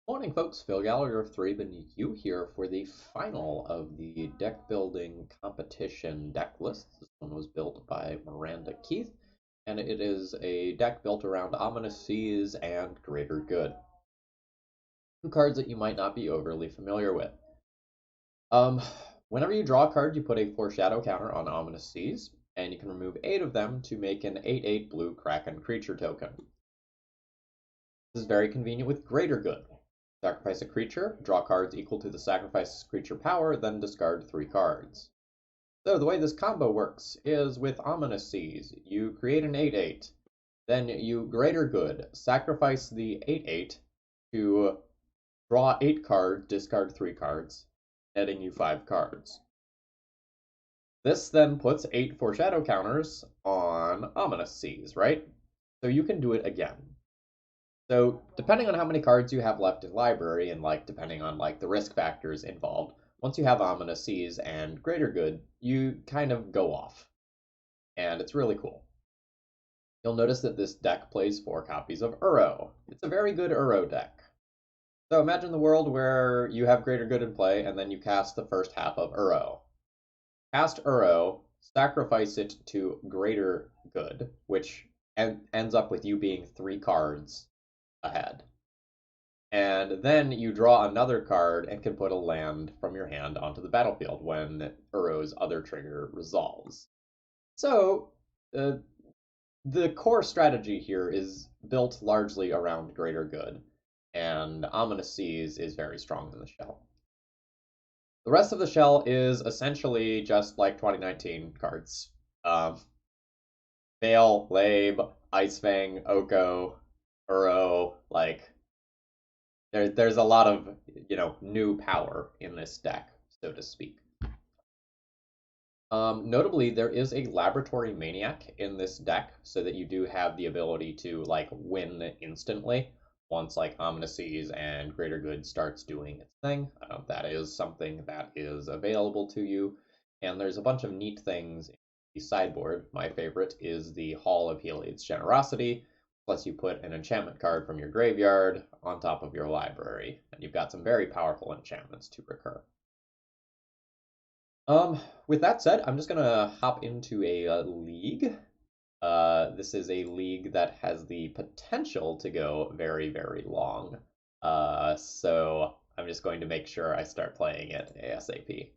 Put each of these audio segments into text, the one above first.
Morning, folks. Phil Gallagher of ThrabenU here for the final of the deck building competition deck list. This one was built by Miranda Keith, and it is a deck built around Ominous Seas and Greater Good. Two cards that you might not be overly familiar with. Um, Whenever you draw a card, you put a Foreshadow counter on Ominous Seas, and you can remove 8 of them to make an 8/8 blue Kraken creature token. This is very convenient with Greater Good. Sacrifice a creature, draw cards equal to the sacrifice's creature power, then discard 3 cards. So the way this combo works is with Ominous Seas, you create an 8/8, then you Greater Good, sacrifice the 8/8 to draw 8 cards, discard 3 cards, netting you 5 cards. This then puts 8 Foreshadow counters on Ominous Seas, right? So you can do it again. So depending on how many cards you have left in library and depending on the risk factors involved, once you have Ominous Seas and Greater Good, you kind of go off. And it's really cool. You'll notice that this deck plays 4 copies of Uro. It's a very good Uro deck. So imagine the world where you have Greater Good in play and then you cast the first half of Uro. Cast Uro, sacrifice it to Greater Good, which ends up with you being 3 cards ahead. And then you draw another card and can put a land from your hand onto the battlefield when Uro's other trigger resolves. So, the core strategy here is built largely around Greater Good, and Ominous Seas is very strong in the shell. The rest of the shell is essentially just like 2019 cards. Veil, Labe, Icefang, Oko, Uro, there's a lot of, new power in this deck, so to speak. Notably, there is a Laboratory Maniac in this deck, so that you do have the ability to, win instantly once, Ominous Seas and Greater Good starts doing its thing. That is something that is available to you, and there's a bunch of neat things in the sideboard. My favorite is the Hall of Heliod's Generosity, lets you put an enchantment card from your graveyard on top of your library, and you've got some very powerful enchantments to recur. With that said, I'm just gonna hop into a league. This is a league that has the potential to go very, very long. So I'm just going to make sure I start playing it ASAP.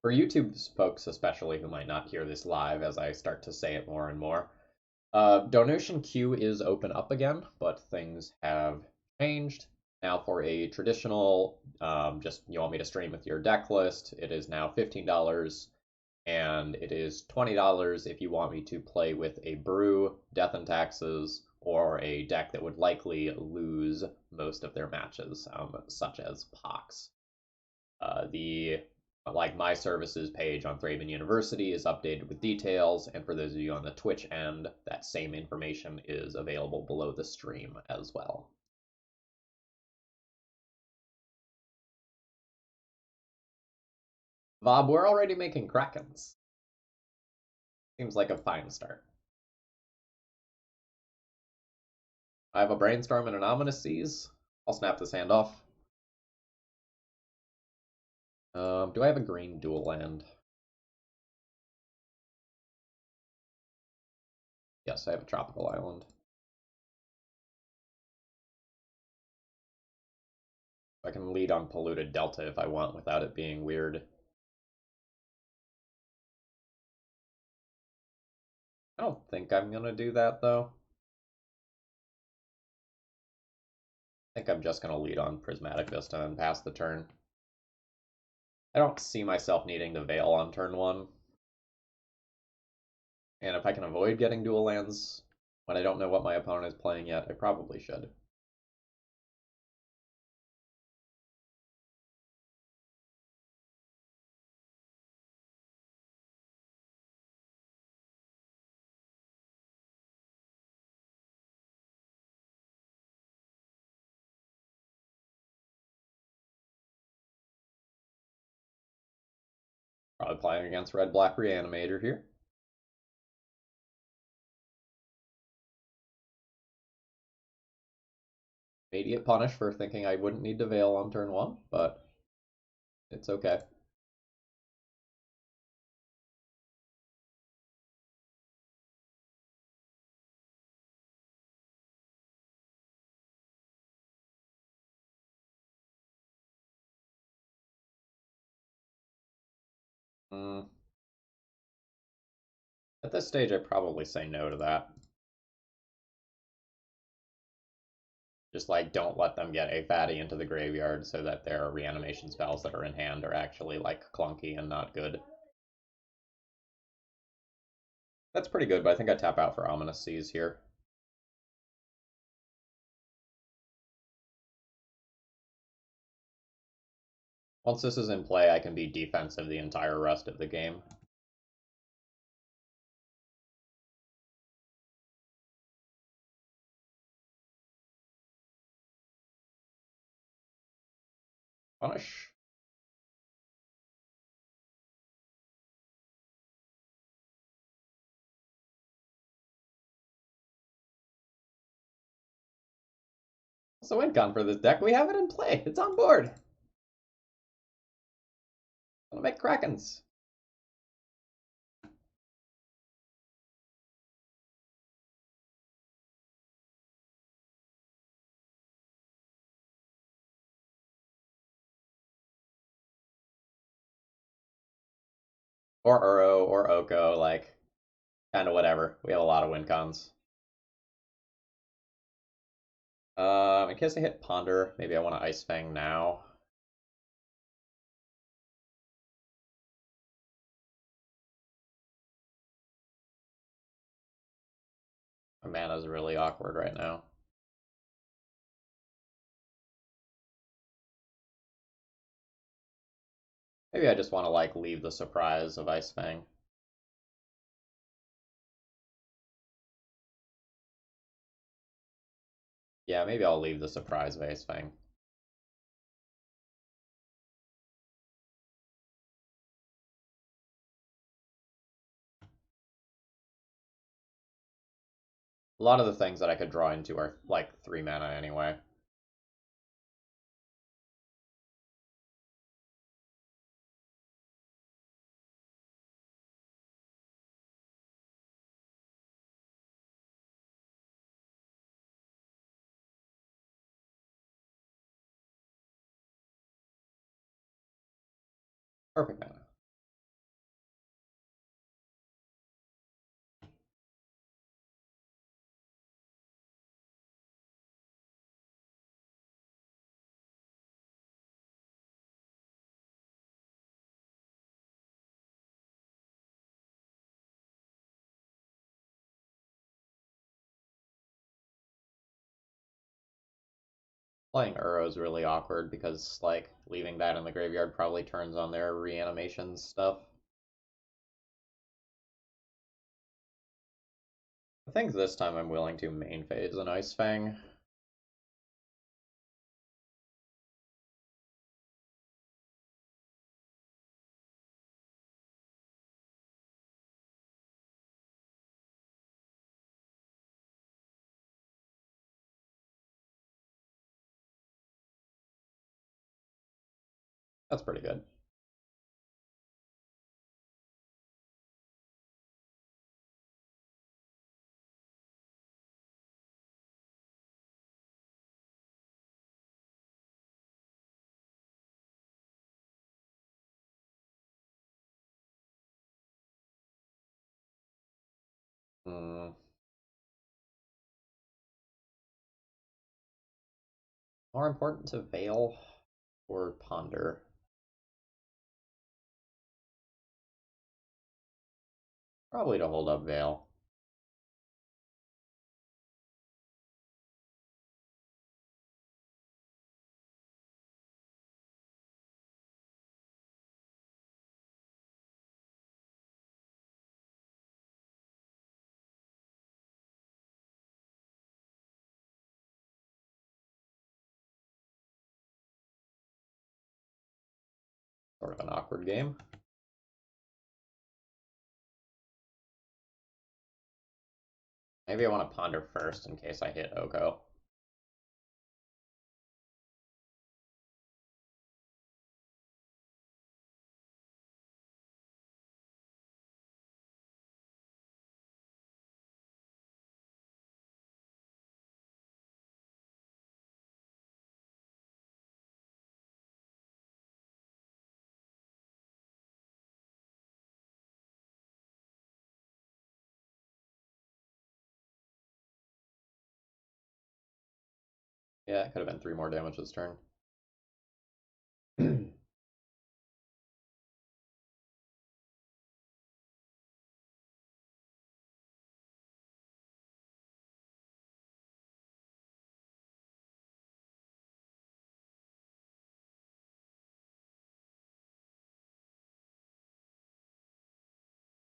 For YouTube folks especially who might not hear this live as I start to say it more and more, donation queue is open up again, but things have changed. Now for a traditional, just you want me to stream with your deck list, it is now $15, and it is $20 if you want me to play with a Brew, Death and Taxes, or a deck that would likely lose most of their matches, such as Pox. The My Services page on Thraben University is updated with details, and for those of you on the Twitch end, that same information is available below the stream as well. Vob, we're already making Krakens. Seems like a fine start. I have a Brainstorm and an Ominous Seas. I'll snap this hand off. Do I have a green dual land? Yes, I have a tropical island. I can lead on Polluted Delta if I want without it being weird. I don't think I'm gonna do that though. I think I'm just gonna lead on Prismatic Vista and pass the turn. I don't see myself needing to Veil on turn 1. And if I can avoid getting dual lands when I don't know what my opponent is playing yet, I probably should. Probably playing against Red-Black Reanimator here. Immediate punish for thinking I wouldn't need to Veil on turn 1, but it's okay. Mm. At this stage, I'd probably say no to that. Just like don't let them get a fatty into the graveyard so that their reanimation spells that are in hand are actually like clunky and not good. That's pretty good, but I think I tap out for Ominous Seas here. Once this is in play, I can be defensive the entire rest of the game. Punish. What's the win con for this deck? We have it in play. It's on board. I'll make Krakens. Or Uro, or Oko, like, kind of whatever. We have a lot of win cons. In case I hit Ponder, maybe I want to Ice Fang now. My mana's really awkward right now. Maybe I just want to, like, leave the surprise of Ice Fang. Yeah, maybe I'll leave the surprise of Ice Fang. A lot of the things that I could draw into are, like, 3 mana anyway. Perfect mana. Playing Uro is really awkward because, like, leaving that in the graveyard probably turns on their reanimation stuff. I think this time I'm willing to main phase an Ice Fang. That's pretty good. Hmm. More important to Veil or Ponder? Probably to hold up Veil. Sort of an awkward game. Maybe I want to ponder first in case I hit Oko. Yeah, it could have been 3 more damage this turn.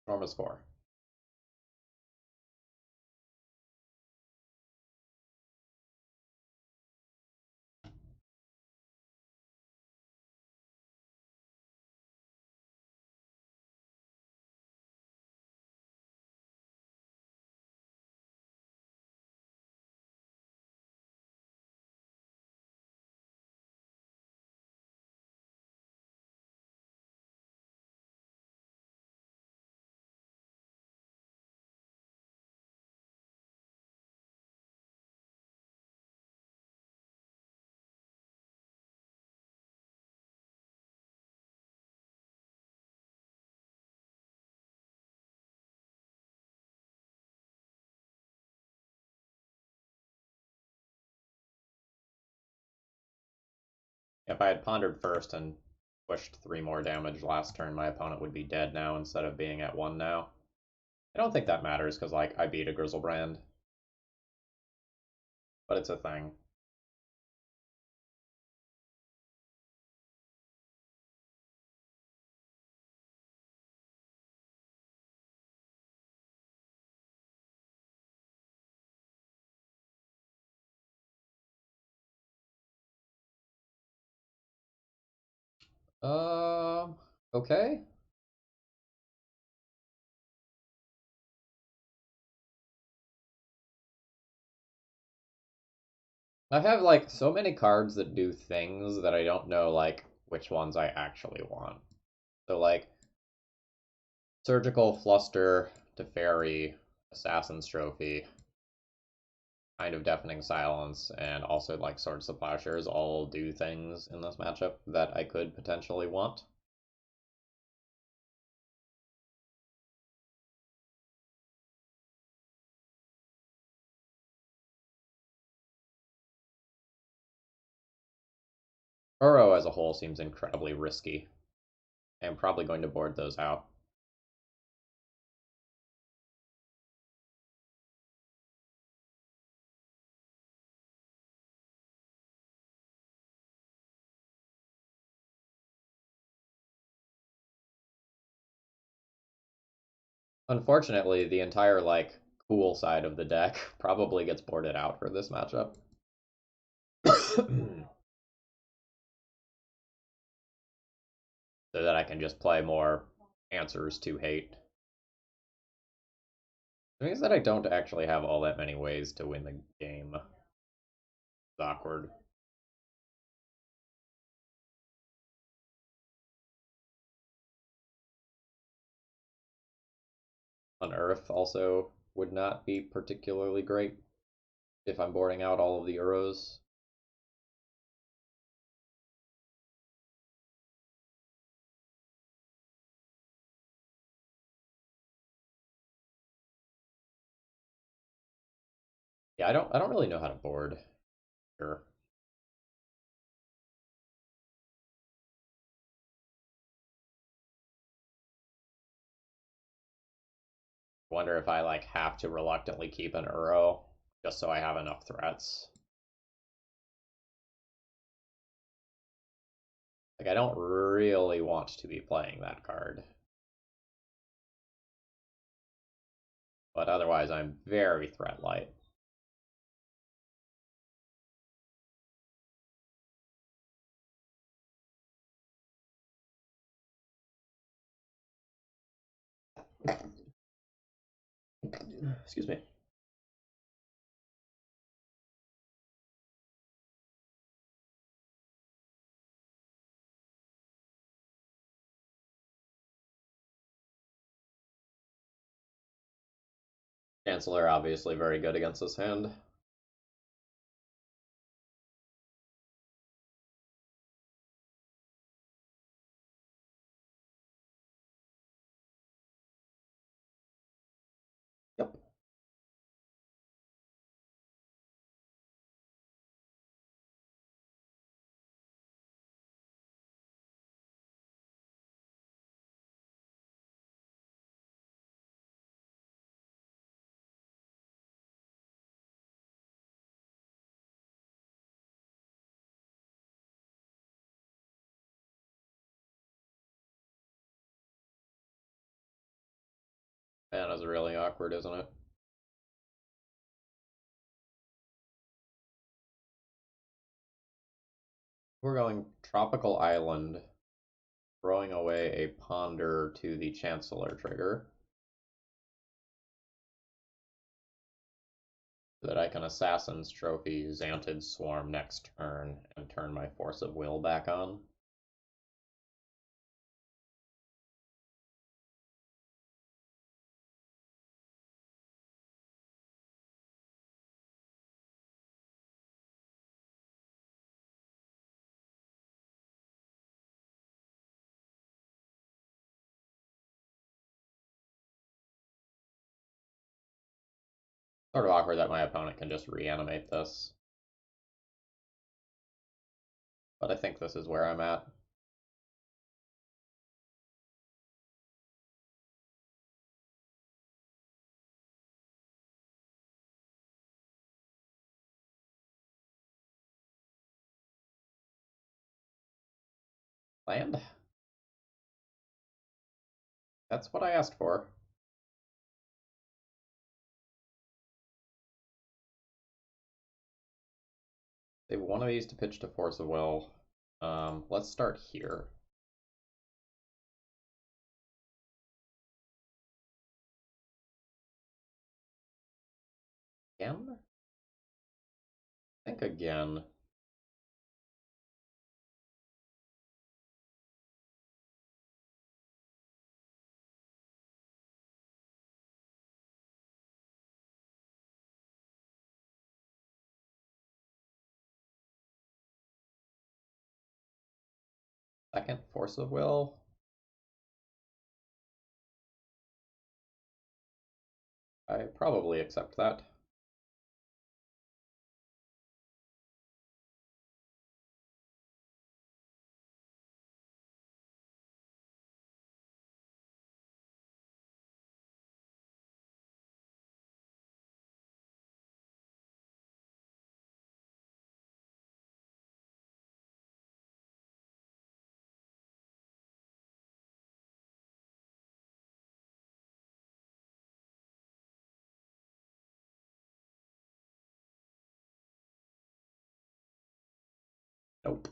Enormous 4. If I had pondered first and pushed 3 more damage last turn, my opponent would be dead now instead of being at 1 now. I don't think that matters because, like, I beat a Grizzlebrand. But it's a thing. Um, okay. I have, like, so many cards that do things that I don't know, like, which ones I actually want. So, like, Surgical Fluster, Teferi, Assassin's Trophy, kind of Deafening Silence, and also, like, Swords to Plowshares all do things in this matchup that I could potentially want. Uro as a whole seems incredibly risky. I'm probably going to board those out. Unfortunately, the entire, like, cool side of the deck probably gets boarded out for this matchup. So that I can just play more answers to hate. It means that I don't actually have all that many ways to win the game. It's awkward. Unearth also would not be particularly great if I'm boarding out all of the Uros. Yeah, I don't really know how to board. Sure. Wonder if I, like, have to reluctantly keep an Uro just so I have enough threats. Like, I don't really want to be playing that card. But otherwise, I'm very threat light. Excuse me. Chancellor obviously very good against this hand. Yep. Man, it's really awkward, isn't it? We're going Tropical Island, throwing away a Ponder to the Chancellor trigger, so that I can Assassin's Trophy Xantid Swarm next turn and turn my Force of Will back on. Sort of awkward that my opponent can just reanimate this, but I think this is where I'm at. Land? That's what I asked for. Save one of these to pitch to Force of Will. Let's start here. Again? Think again. Second Force of Will. I probably accept that. Nope.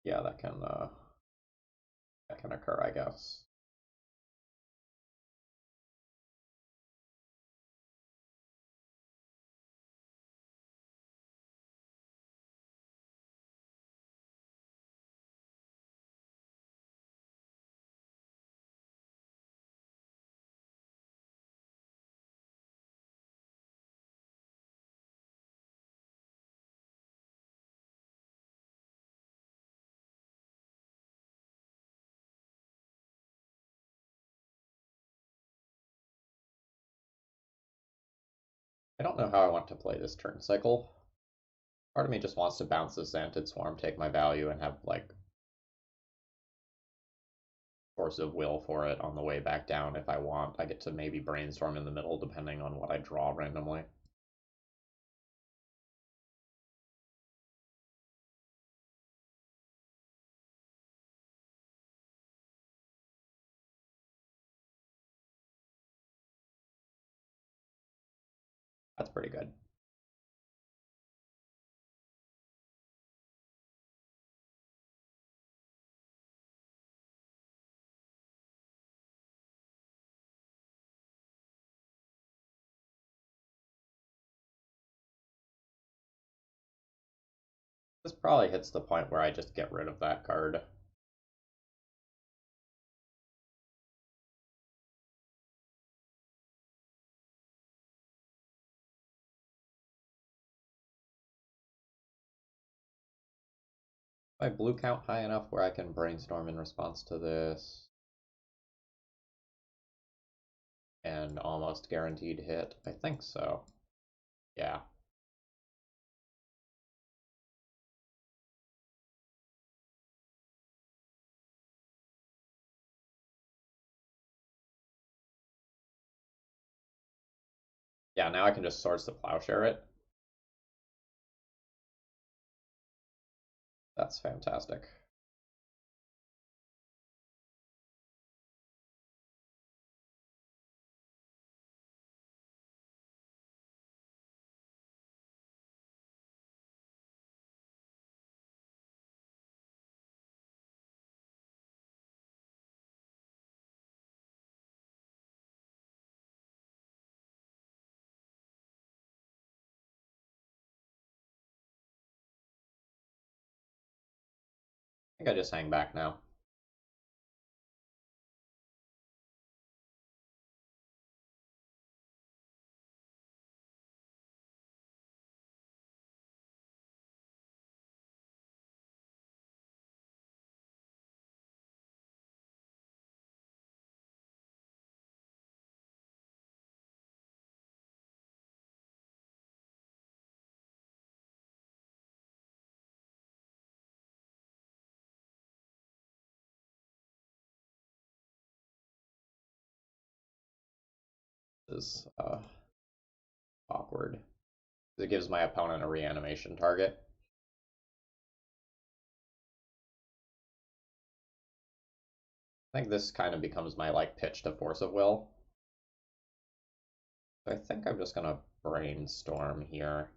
Yeah, that can occur, I guess. I don't know how I want to play this turn cycle. Part of me just wants to bounce this Xantid Swarm, take my value, and have, like, Force of Will for it on the way back down if I want. I get to maybe Brainstorm in the middle, depending on what I draw randomly. That's pretty good. This probably hits the point where I just get rid of that card. My blue count high enough where I can brainstorm in response to this. And almost guaranteed hit. I think so. Yeah. Yeah, now I can just Swords to Plowshare it. That's fantastic. I think I just hang back now. This is awkward. It gives my opponent a reanimation target. I think this kind of becomes my like pitch to Force of Will. I think I'm just gonna brainstorm here.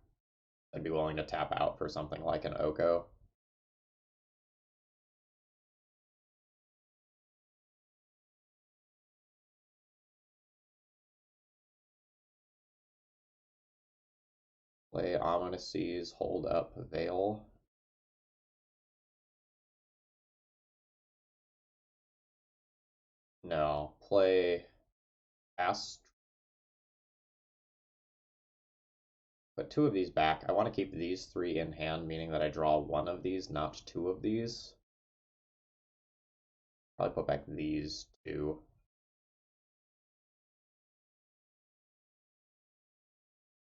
I'd be willing to tap out for something like an Oko. Play Ominous Seas, hold up Veil. No, play Ast. Put two of these back. I want to keep these three in hand, meaning that I draw one of these, not two of these. Probably put back these two.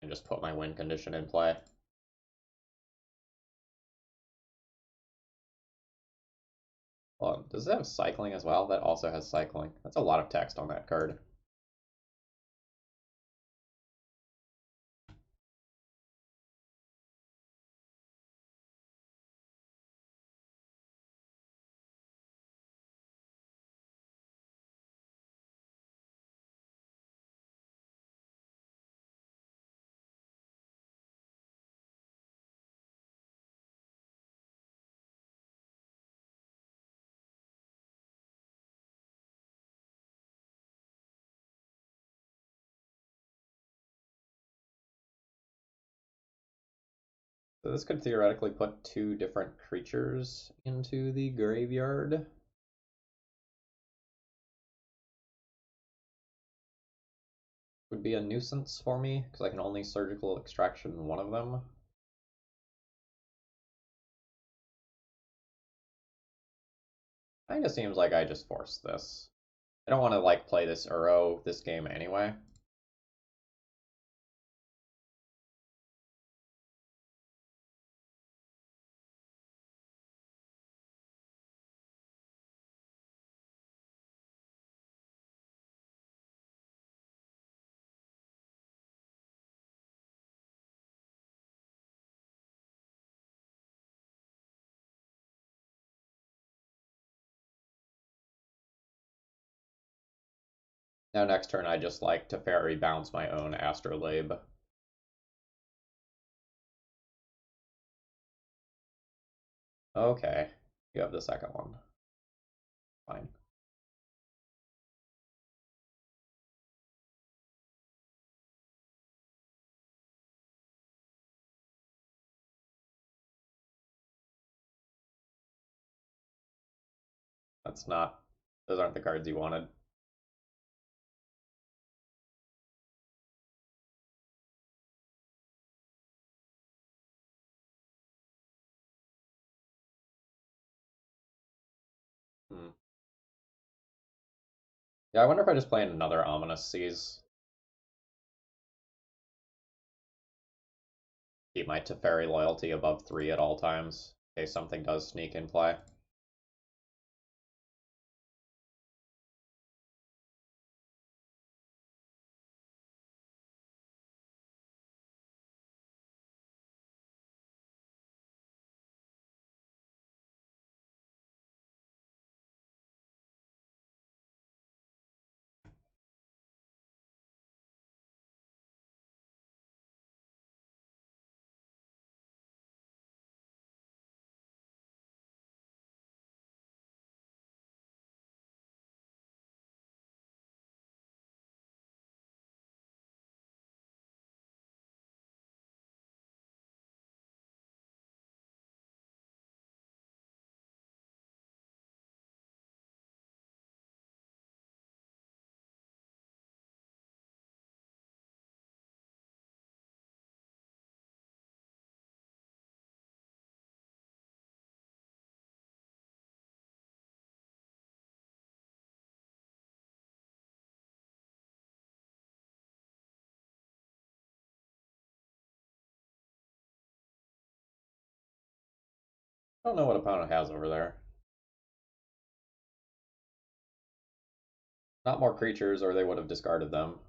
And just put my win condition in play. Well, does it have cycling as well? That also has cycling. That's a lot of text on that card. So this could theoretically put two different creatures into the graveyard. Would be a nuisance for me, because I can only surgical extraction one of them. Kinda seems like I just forced this. I don't want to like play this Uro this game anyway. Now next turn I just like to fairy bounce my own Astrolabe. Okay, you have the second one. Fine. That's not, those aren't the cards you wanted. Hmm. Yeah, I wonder if I just play another Ominous Seas. Keep my Teferi loyalty above 3 at all times, in case something does sneak in play. I don't know what opponent has over there. Not more creatures, or they would have discarded them.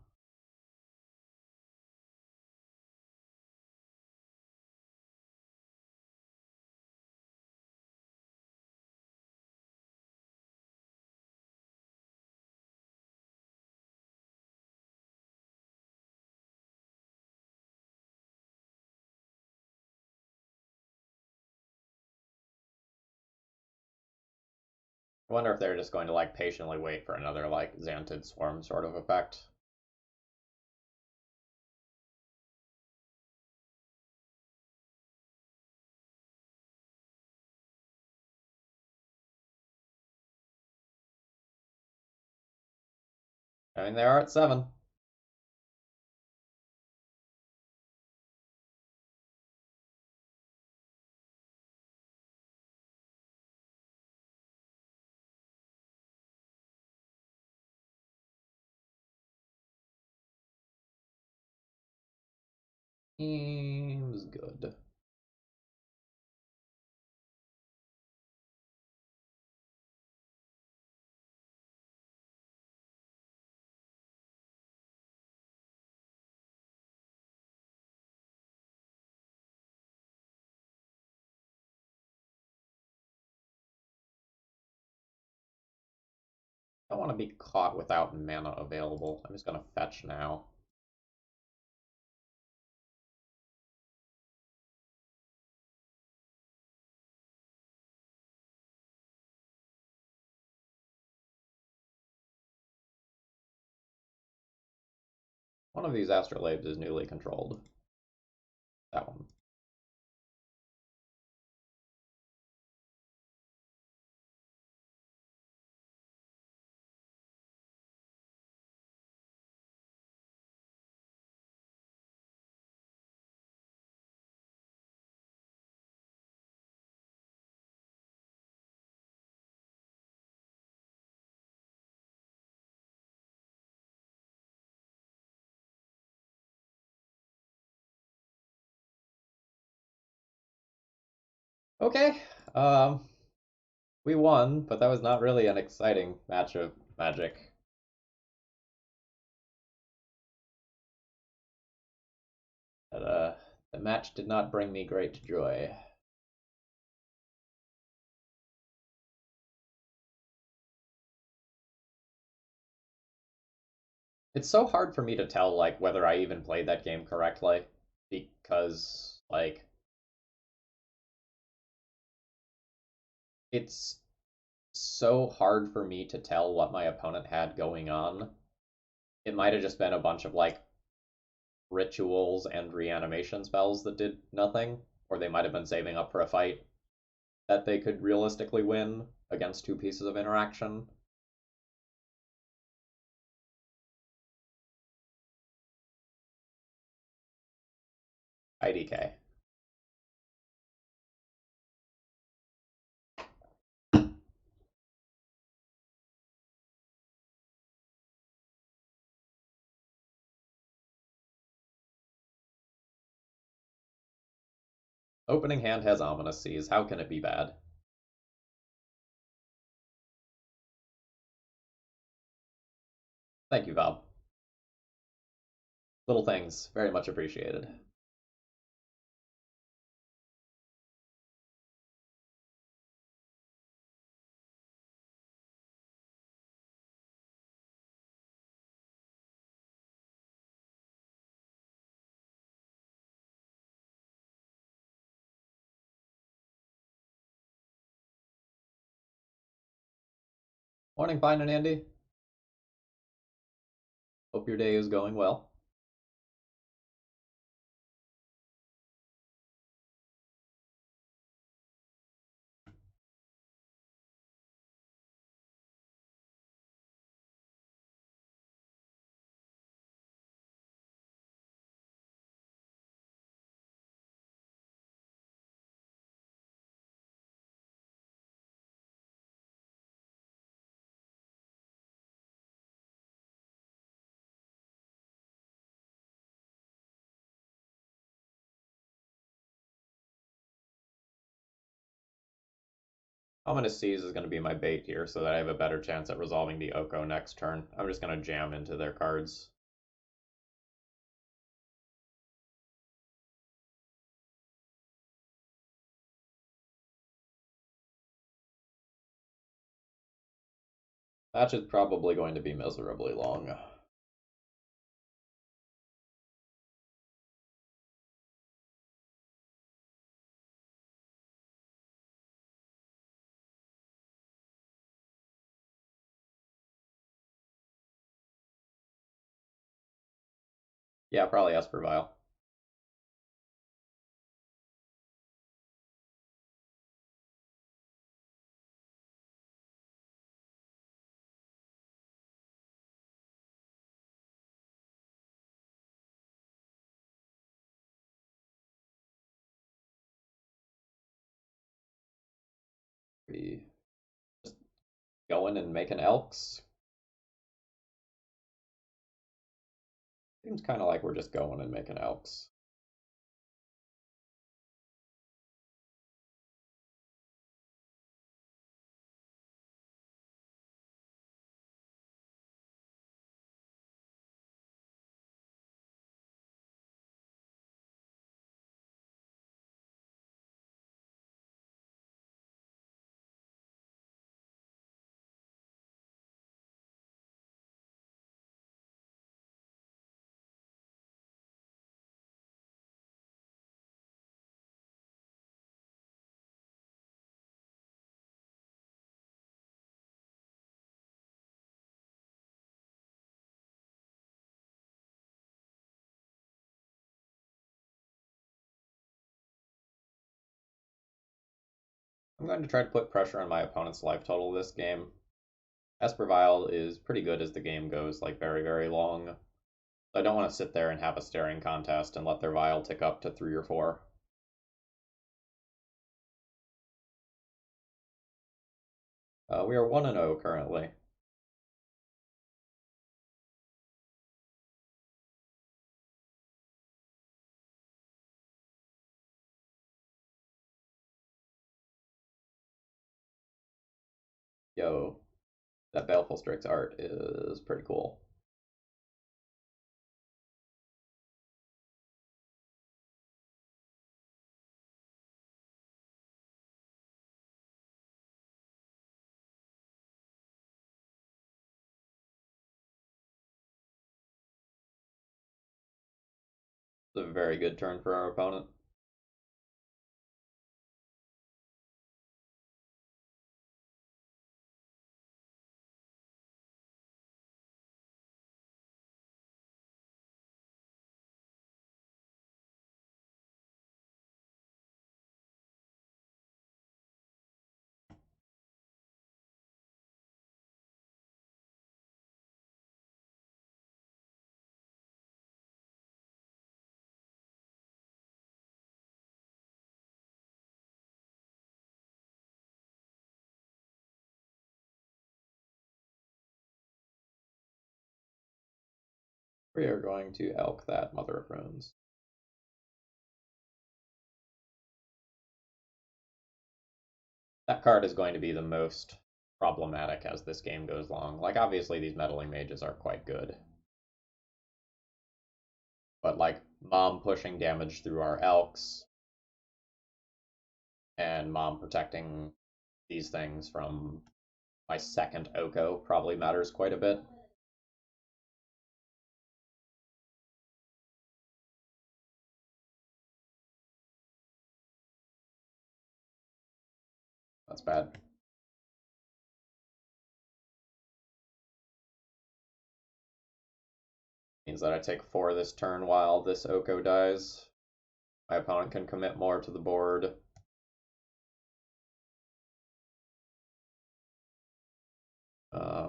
I wonder if they're just going to like patiently wait for another like Xantid Swarm sort of effect. I mean, they are at 7. Seems good. I don't want to be caught without mana available. I'm just going to fetch now. One of these astrolabes is newly controlled. That one. Okay. Um, we won, but that was not really an exciting match of Magic. But, the match did not bring me great joy. It's so hard for me to tell like whether I even played that game correctly because like it's so hard for me to tell what my opponent had going on. It might have just been a bunch of like rituals and reanimation spells that did nothing, or they might have been saving up for a fight that they could realistically win, against two pieces of interaction. IDK. Opening hand has Ominous Seas. How can it be bad? Thank you, Bob. Little things, very much appreciated. Morning, Pine and Andy. Hope your day is going well. Ominous Seas is going to be my bait here so that I have a better chance at resolving the Oko next turn. I'm just going to jam into their cards. Match is probably going to be miserably long. Yeah, probably Espervile. We just going and making Elks. Seems kind of like we're just going and making Elks. I'm going to try to put pressure on my opponent's life total this game. Espervile is pretty good as the game goes, like very, very long. I don't want to sit there and have a staring contest and let their Vile tick up to 3 or 4. We are 1-0 currently. Yo, that Baleful Strix art is pretty cool. It's a very good turn for our opponent. We are going to elk that Mother of Runes. That card is going to be the most problematic as this game goes along. Like, obviously, these meddling mages are quite good. But, like, Mom pushing damage through our elks, and Mom protecting these things from my second Oko probably matters quite a bit. That's bad. Means that I take 4 this turn while this Oko dies. My opponent can commit more to the board.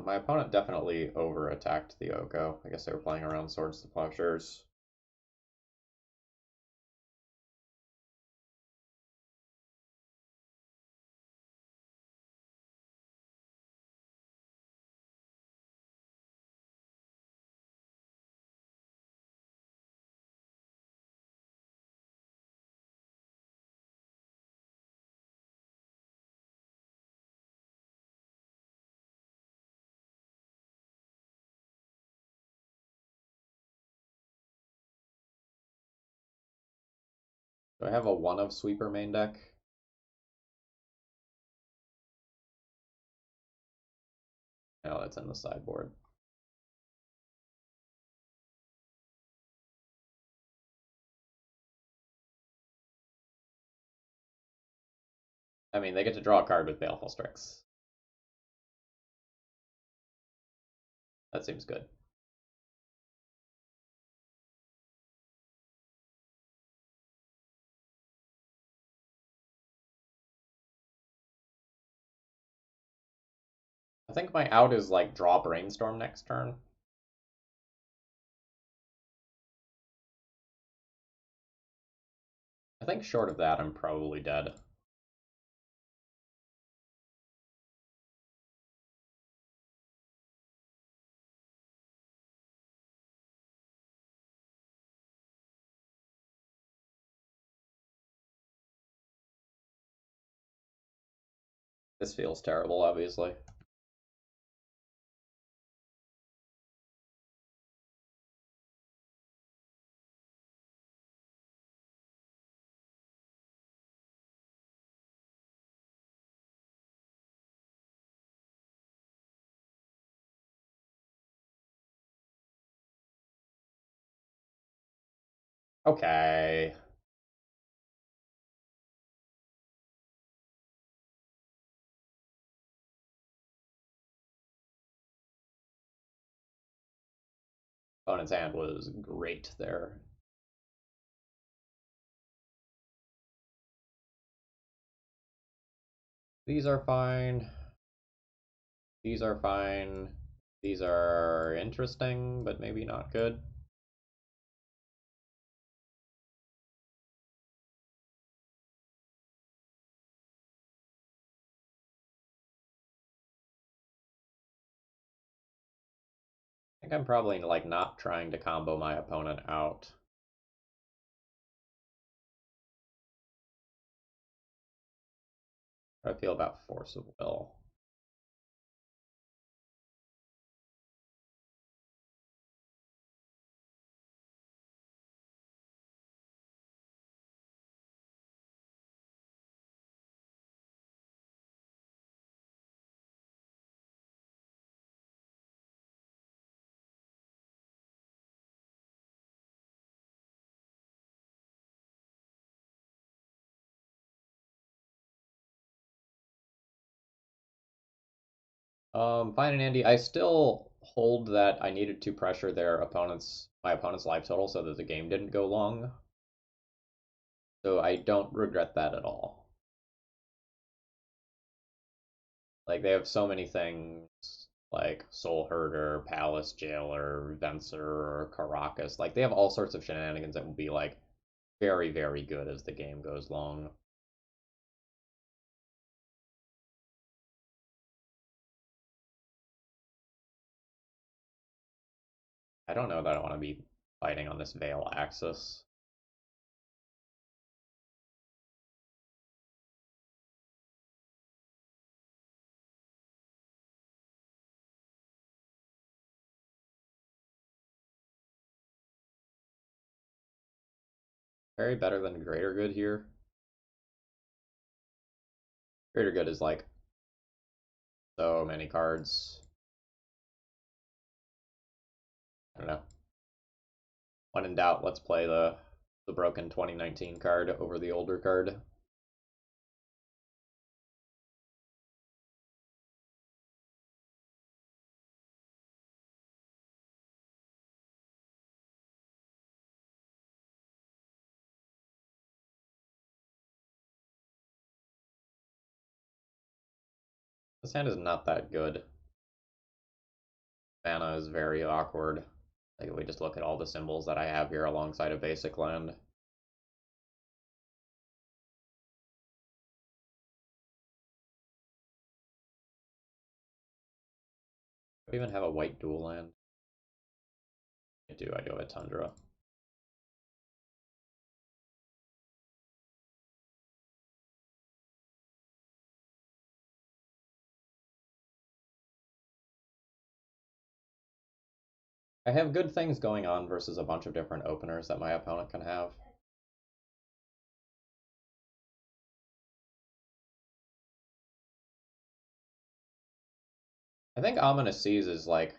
My opponent definitely over-attacked the Oko. I guess they were playing around Swords to Plowshares. Do I have a 1 of Sweeper main deck? No, it's in the sideboard. I mean, they get to draw a card with Baleful Strix. That seems good. I think my out is like draw Brainstorm next turn. I think short of that, I'm probably dead. This feels terrible, obviously. Okay. Opponent's hand was great there. These are fine. These are fine. These are interesting, but maybe not good. I think I'm probably like not trying to combo my opponent out. How do I feel about Force of Will? Fine and Andy. I still hold that I needed to pressure my opponent's life total so that the game didn't go long. So I don't regret that at all. Like, they have so many things like Soul Herder, Palace Jailer, Venser, Caracas. Like, they have all sorts of shenanigans that will be like very, very good as the game goes long. I don't know that I want to be fighting on this Veil axis. Very better than Greater Good here. Greater Good is like so many cards. I don't know. When in doubt, let's play the broken 2019 card over the older card. This hand is not that good. Mana is very awkward. Like if we just look at all the symbols that I have here alongside a basic land. Do I even have a white dual land? I do have a Tundra. I have good things going on versus a bunch of different openers that my opponent can have. I think Ominous Seas is like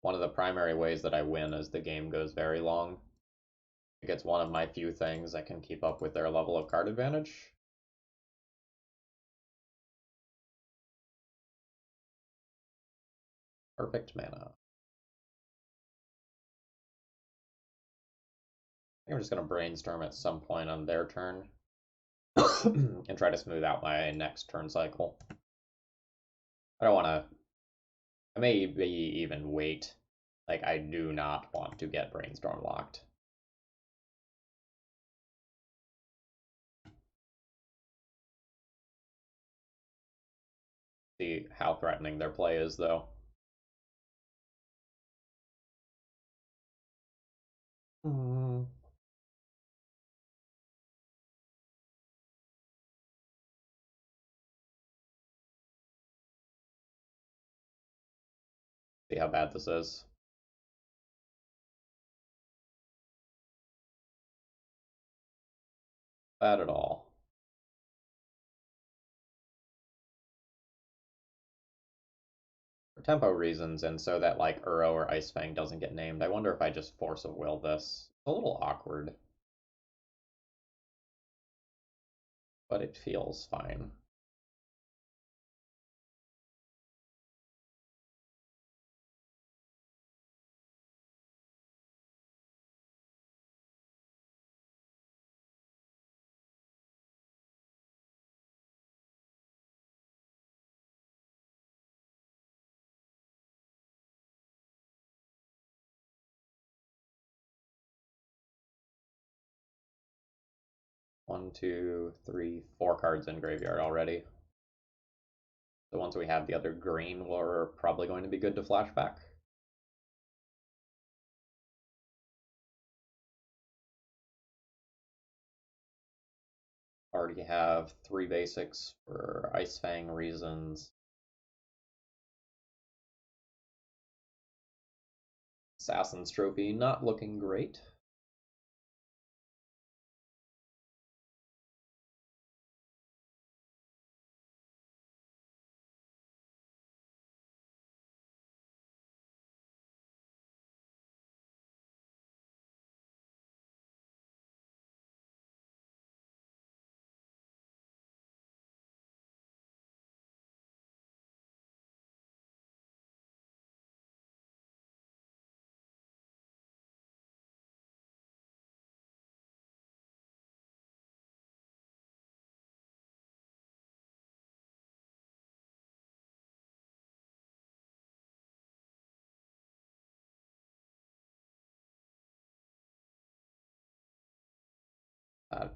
one of the primary ways that I win as the game goes very long. Like it's one of my few things that can keep up with their level of card advantage. Perfect mana. I think I'm just going to brainstorm at some point on their turn and try to smooth out my next turn cycle. I don't want to. I may even wait. Like, I do not want to get brainstorm locked. See how threatening their play is, though. Mm. See how bad this is. Bad at all. For tempo reasons, and so that like Uro or Ice Fang doesn't get named, I wonder if I just force of will this. It's a little awkward, but it feels fine. One, two, three, four cards in graveyard already. So once we have the other green, we're probably going to be good to flashback. Already have three basics for Ice Fang reasons. Assassin's Trophy not looking great.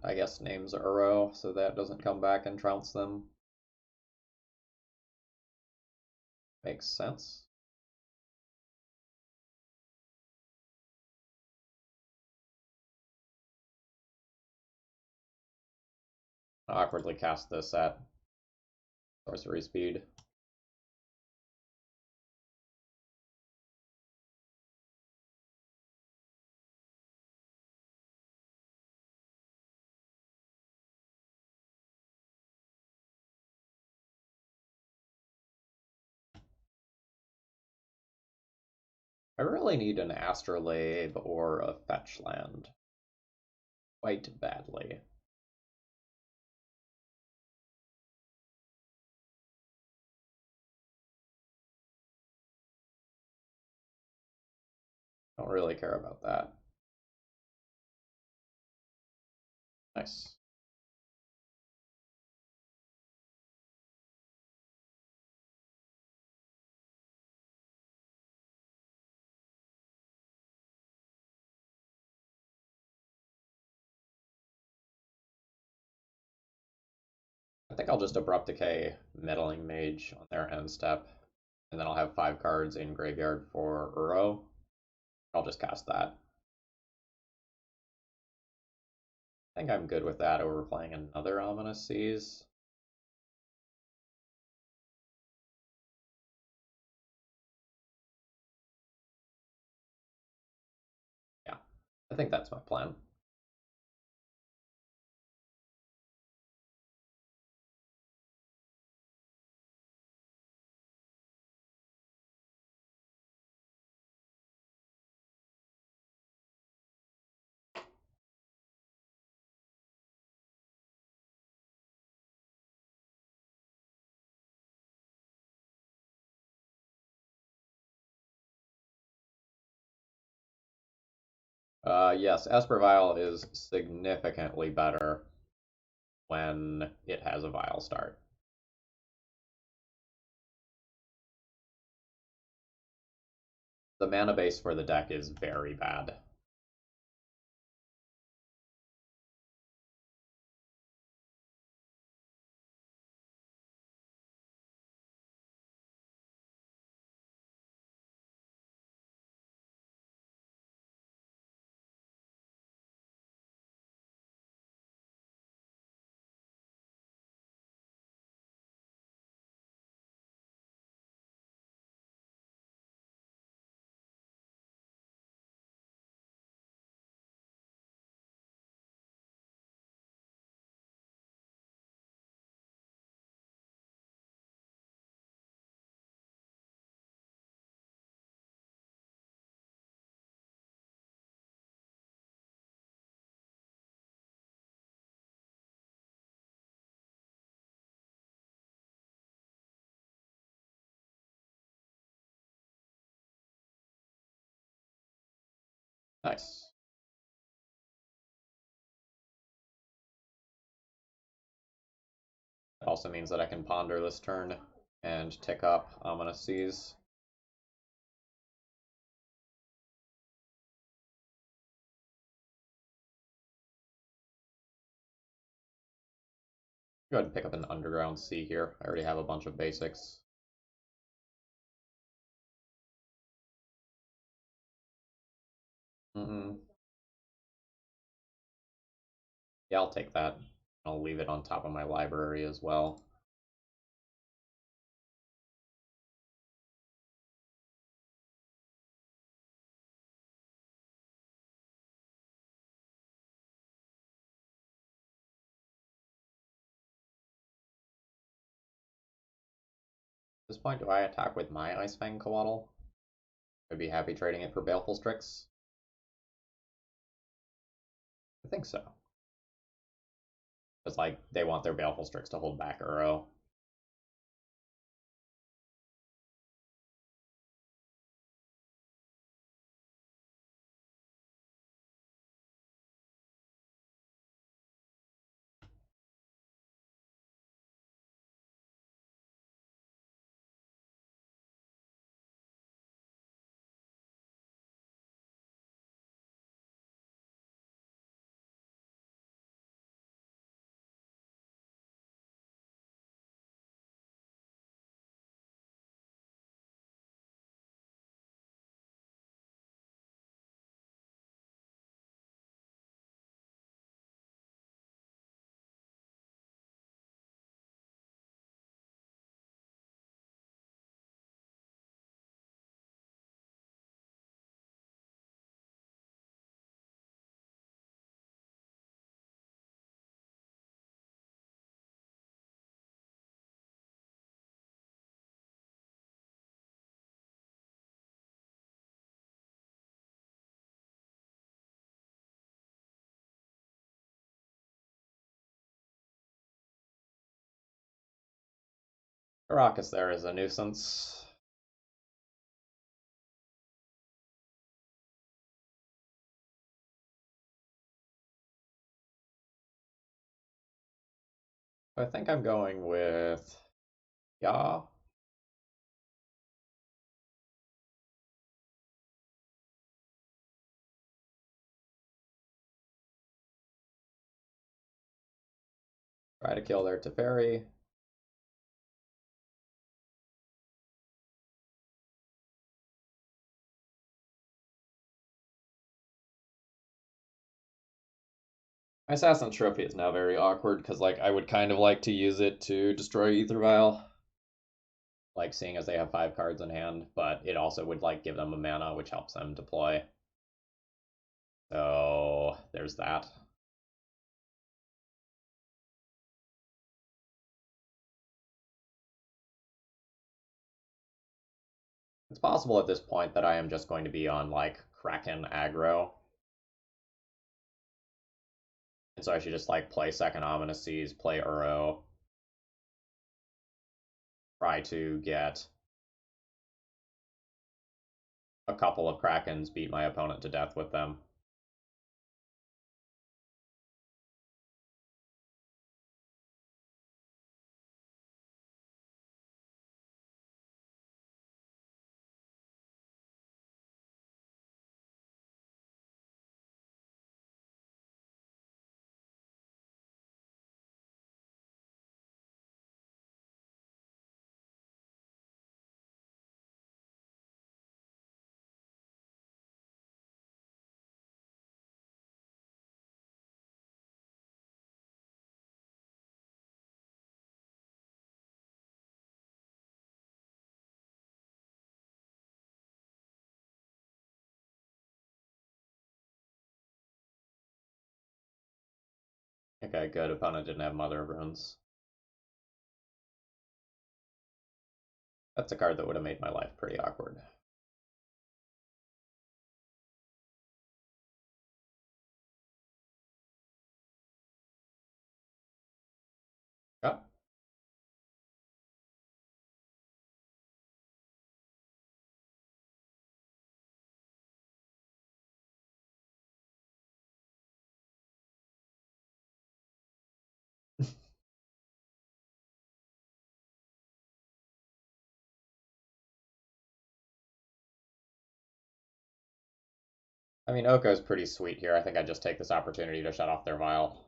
I guess names Uro, so that doesn't come back and trounce them. Makes sense. Awkwardly cast this at sorcery speed. I really need an astrolabe or a fetch land. Quite badly. Don't really care about that. Nice. I think I'll just Abrupt Decay Meddling Mage on their end step, and then I'll have 5 cards in graveyard for Uro. I'll just cast that. I think I'm good with that over playing another Ominous Seas. Yeah, I think that's my plan. Yes, Esper Vial is significantly better when it has a Vial start. The mana base for the deck is very bad. Nice. It also means that I can ponder this turn and tick up Ominous Seas. Go ahead and pick up an Underground Sea here. I already have a bunch of basics. Yeah, I'll take that. I'll leave it on top of my library as well. At this point, do I attack with my Icefang Coatl? I'd be happy trading it for Baleful Strix. I think so. Because, like, they want their Baleful Strix to hold back Uro. Caracas there is a nuisance. I think I'm going with yeah. Try to kill their Teferi. My Assassin Trophy is now very awkward because like I would kind of like to use it to destroy Ether Vial, like seeing as they have 5 cards in hand, but it also would like give them a mana, which helps them deploy. So there's that. It's possible at this point that I am just going to be on like Kraken aggro, and so I should just like play second Ominous Seas, play Uro, try to get a couple of Krakens, beat my opponent to death with them. Okay, good. Opponent didn't have Mother of Runes. That's a card that would have made my life pretty awkward. Yep. I mean, Oko's pretty sweet here. I think I'd just take this opportunity to shut off their Vial.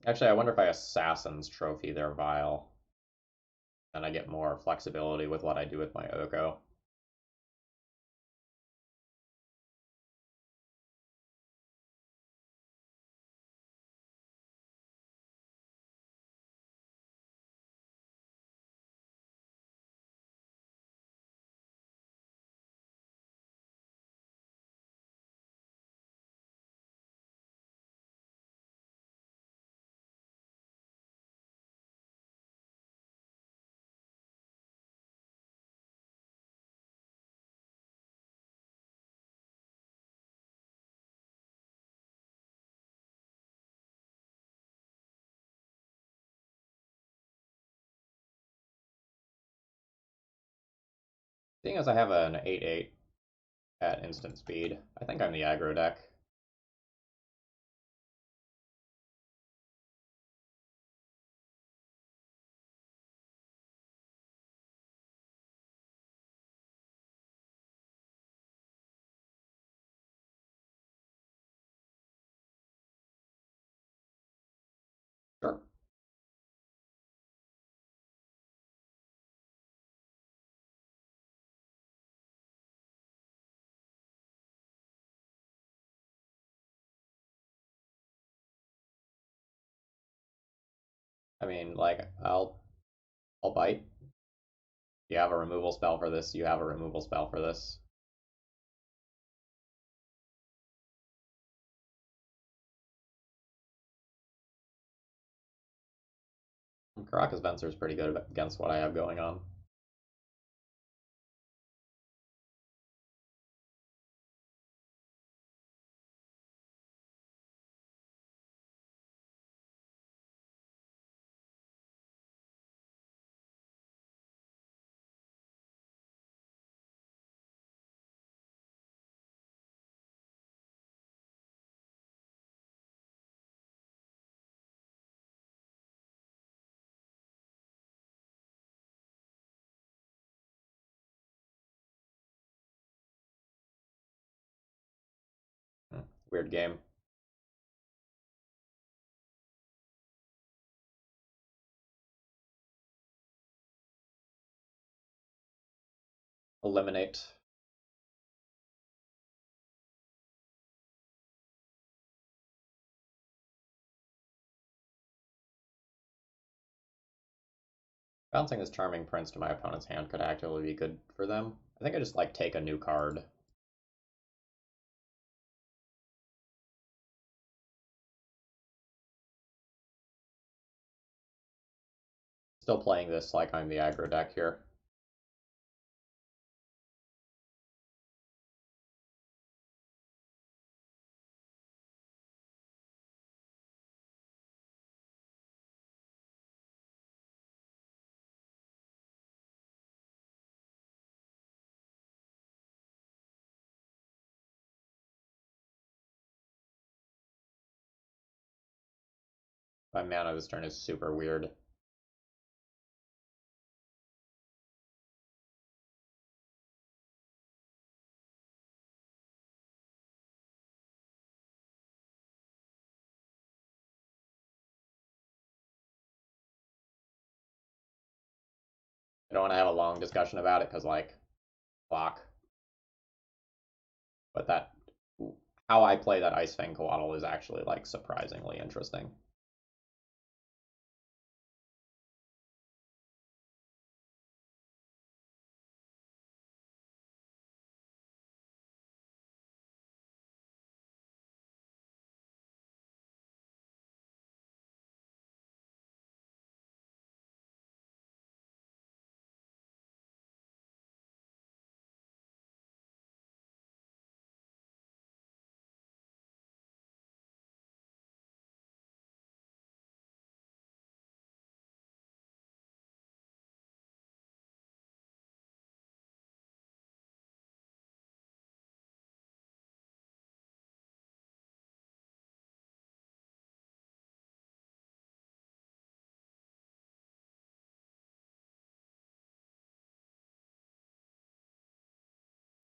Actually, I wonder if I Assassin's Trophy their Vial. Then I get more flexibility with what I do with my Oko. Seeing as I have an 8/8 at instant speed, I think I'm the aggro deck. Sure. I mean, like, I'll bite. You have a removal spell for this, you have a removal spell for this. Caracas Venser is pretty good against what I have going on. Weird game. Eliminate. Bouncing this Charming Prince to my opponent's hand could actually be good for them. I think I just like take a new card. Still playing this like I'm the aggro deck here. My mana this turn is super weird. I don't want to have a long discussion about it because, like, block. But that, how I play that Ice Fang Coatl is actually, like, surprisingly interesting.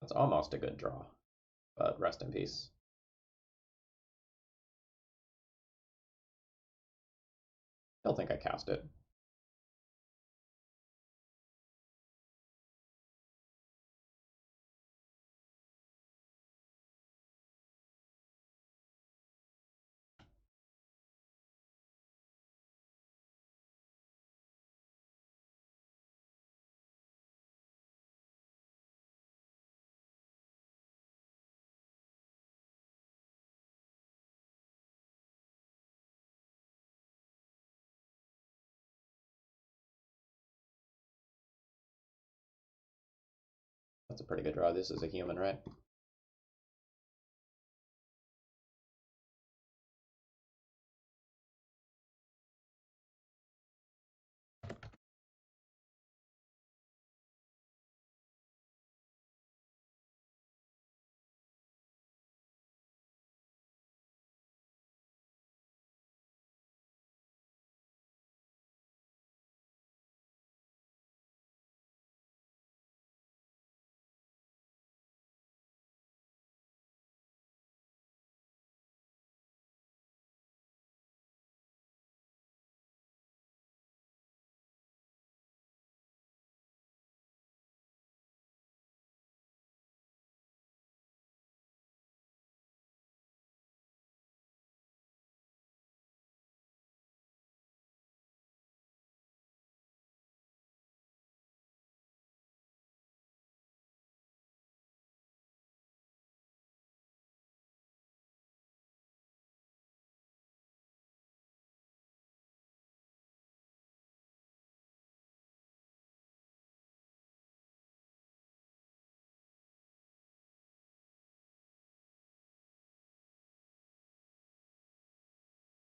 That's almost a good draw, but rest in peace. Still think I cast it. That's a pretty good draw. This is a human, right?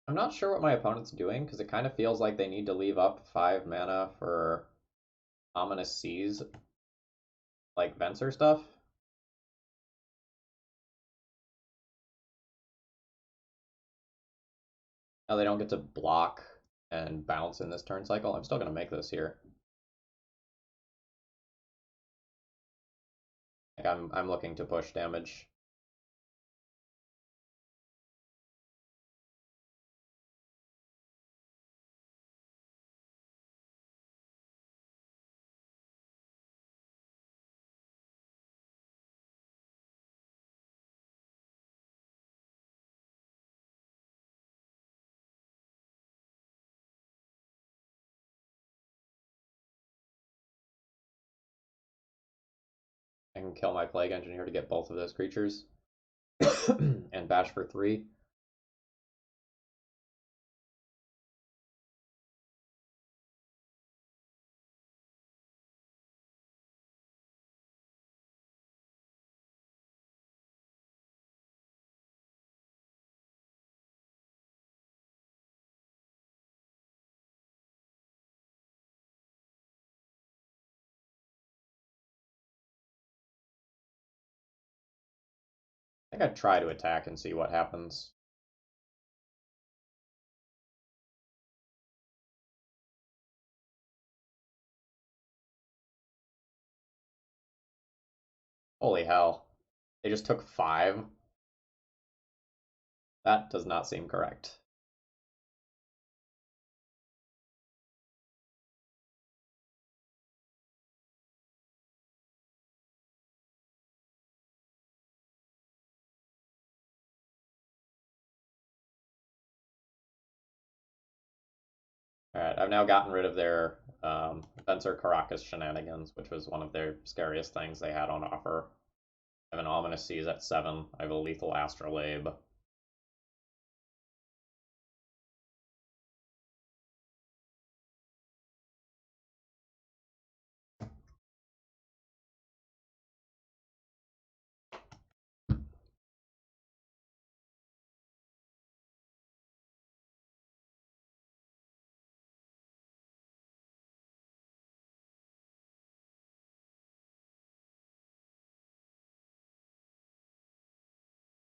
I'm not sure what my opponent's doing because it kind of feels like they need to leave up 5 mana for Ominous Seas, like Venser stuff. Now they don't get to block and bounce in this turn cycle. I'm still going to make this here. Like I'm looking to push damage. can kill my Plague Engineer to get both of those creatures. And bash for 3. I think I'd try to attack and see what happens. Holy hell. They just took 5? That does not seem correct. Alright, I've now gotten rid of their Venser Caracas shenanigans, which was one of their scariest things they had on offer. I have an Ominous Seas at 7. I have a Lethal Astrolabe.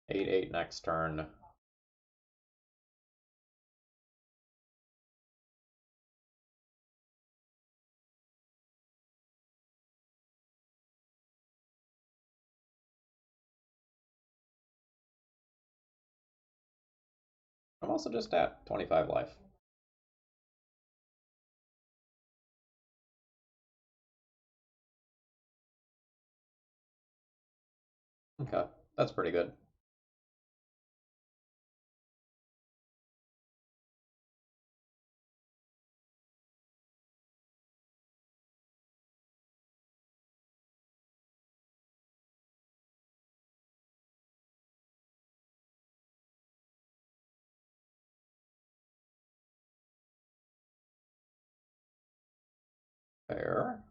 Eight next turn. I'm also just at 25 life. Okay, that's pretty good. Fair.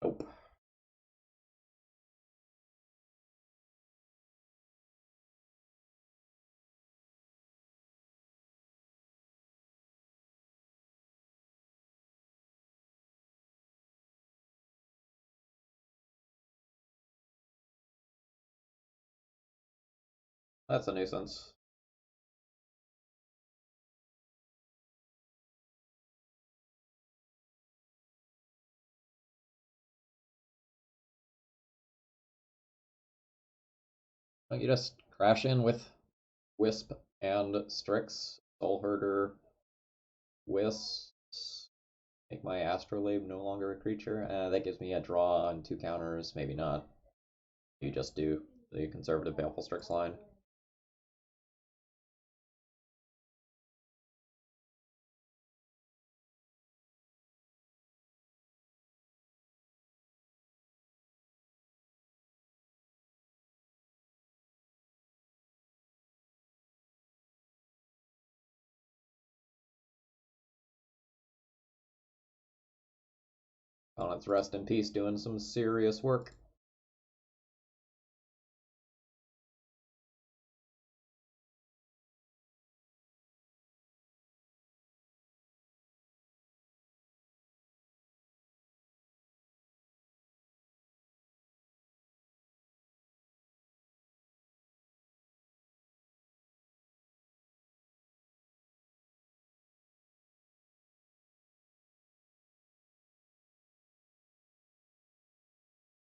Nope. That's a nuisance. Don't you just crash in with Wisp and Strix? Soul Herder, Wisps. Make my Astrolabe no longer a creature. That gives me a draw on 2 counters. Maybe not. You just do the conservative Baleful Strix line. Opponents rest in peace doing some serious work.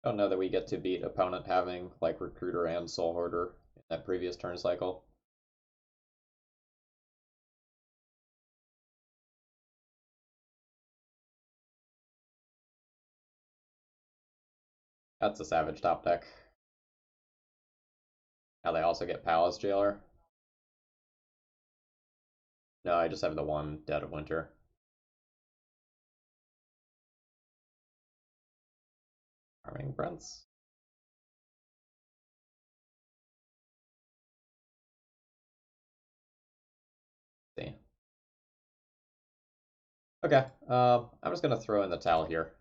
Don't know that we get to beat opponent having like Recruiter and Soul Hoarder in that previous turn cycle. That's a Savage top deck. Now they also get Palace Jailer. No, I just have the one Dead of Winter. Farming Brents. See. Okay, I'm just gonna throw in the towel here.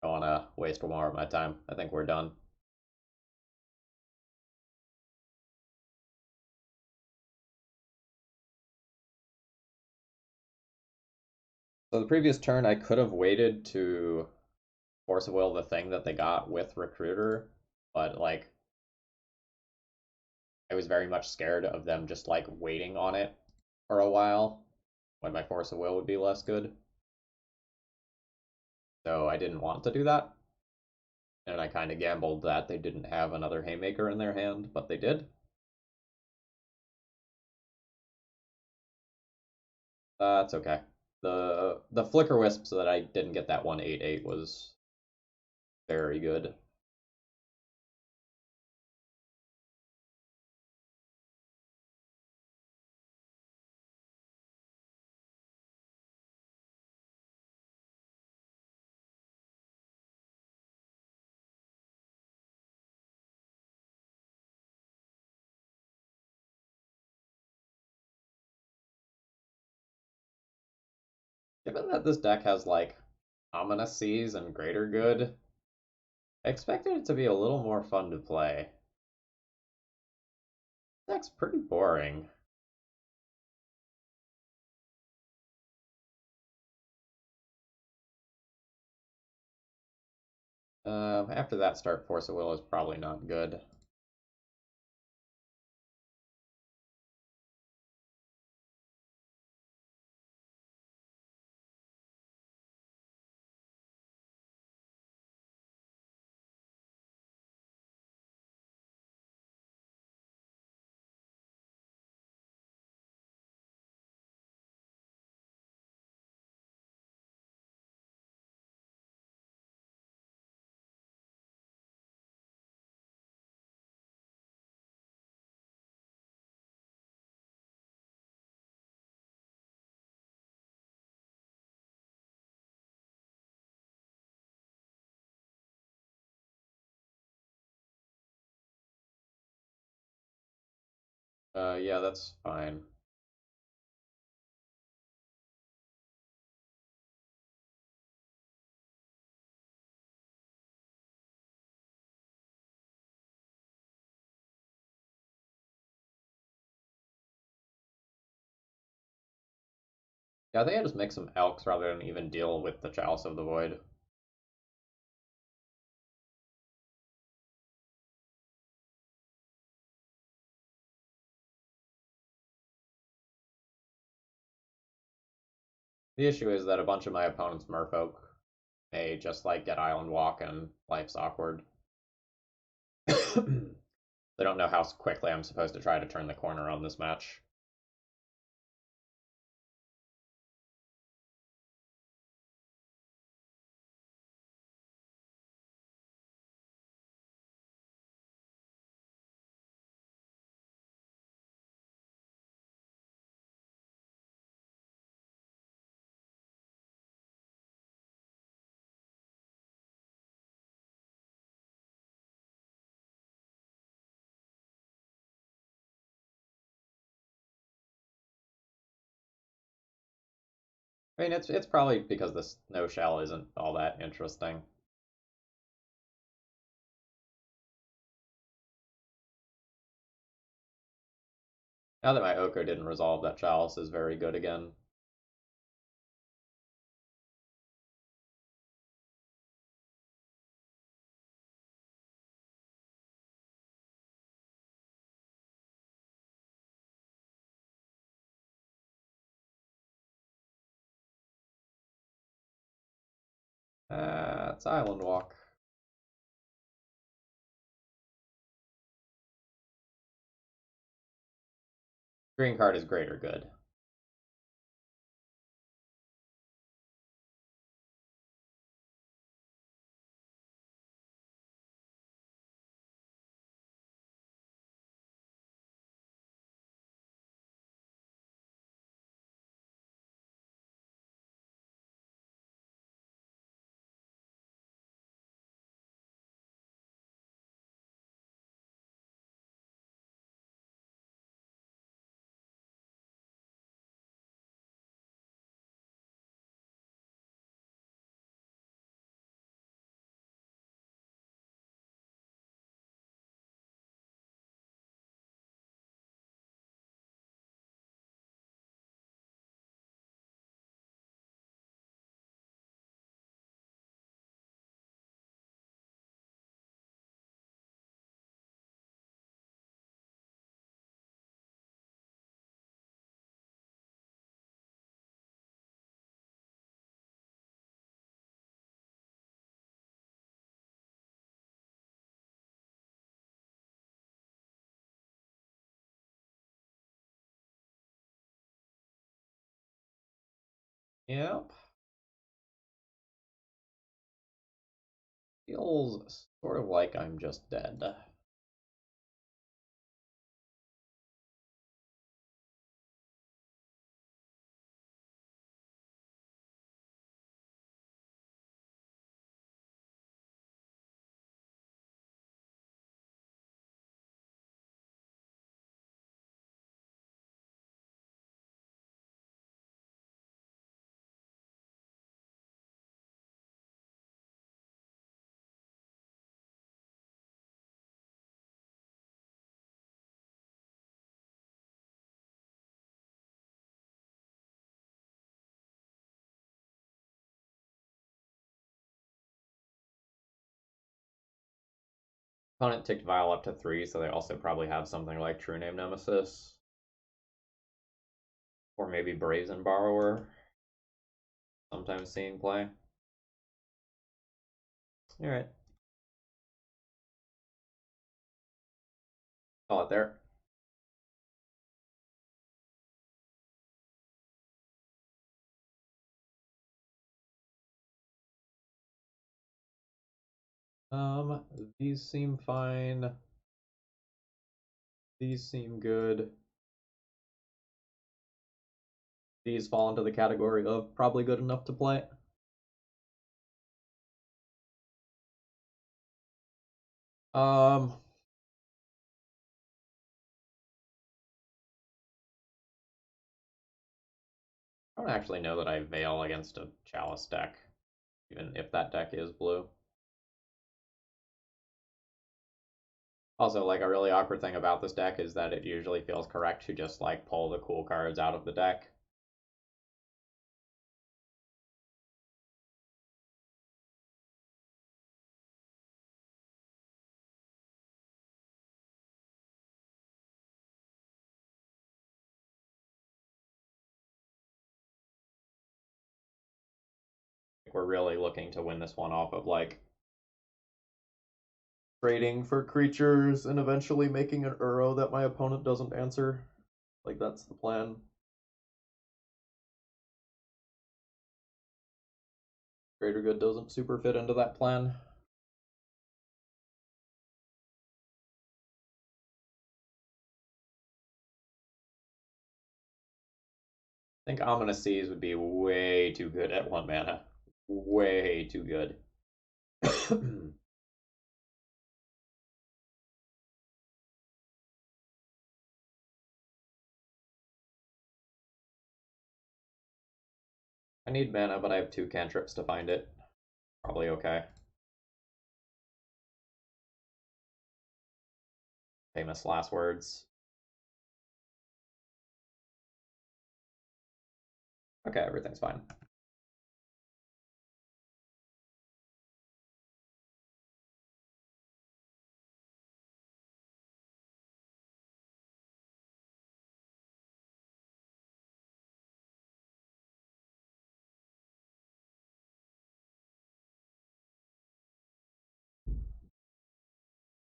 I don't wanna waste more of my time. I think we're done. So the previous turn I could have waited to Force of Will the thing that they got with Recruiter, but like I was very much scared of them just like waiting on it for a while when my Force of Will would be less good. So I didn't want to do that. And I kind of gambled that they didn't have another Haymaker in their hand, but they did. That's okay. The Flicker Wisp so that I didn't get that 1/8/8 was very good. Given that this deck has like Ominous Seas and Greater Good, I expected it to be a little more fun to play. Deck's pretty boring. After that start, Force of Will is probably not good. Yeah, that's fine. Yeah, I think I just make some Elks rather than even deal with the Chalice of the Void. The issue is that a bunch of my opponent's merfolk may just like get Island Walk and life's awkward. They don't know how quickly I'm supposed to try to turn the corner on this match. I mean, it's probably because this no shell isn't all that interesting. Now that my Oko didn't resolve, that Chalice is very good again. It's Island Walk. Green card is great or good. Yep. Feels sort of like I'm just dead. Opponent ticked Vial up to 3, so they also probably have something like True Name Nemesis. Or maybe Brazen Borrower. Sometimes seen play. Alright. Call it there. These seem fine. These seem good. These fall into the category of probably good enough to play. Um, I don't actually know that I Veil against a Chalice deck, even if that deck is blue. Also, like, a really awkward thing about this deck is that it usually feels correct to just, like, pull the cool cards out of the deck. Like, we're really looking to win this one off of, like, trading for creatures and eventually making an Uro that my opponent doesn't answer. Like, that's the plan. Greater Good doesn't super fit into that plan. I think Ominous Seas would be way too good at 1 mana. Way too good. I need mana, but I have 2 cantrips to find it. Probably okay. Famous last words. Okay, everything's fine.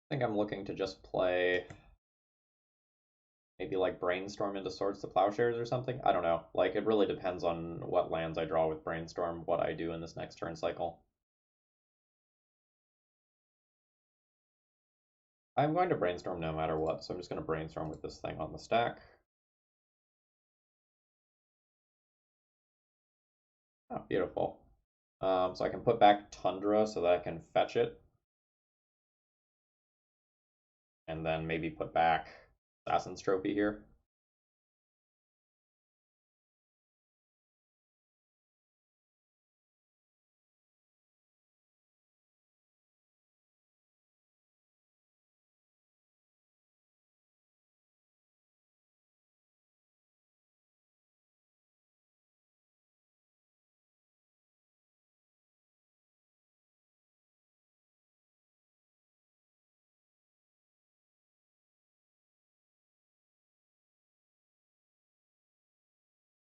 I think I'm looking to just play Maybe like brainstorm into Swords to Plowshares or something. I don't know. Like it really depends on what lands I draw with brainstorm, what I do in this next turn cycle. I'm going to brainstorm no matter what, so I'm just going to brainstorm with this thing on the stack. Oh, beautiful. So I can put back Tundra so that I can fetch it. And then maybe put back Assassin's Trophy here.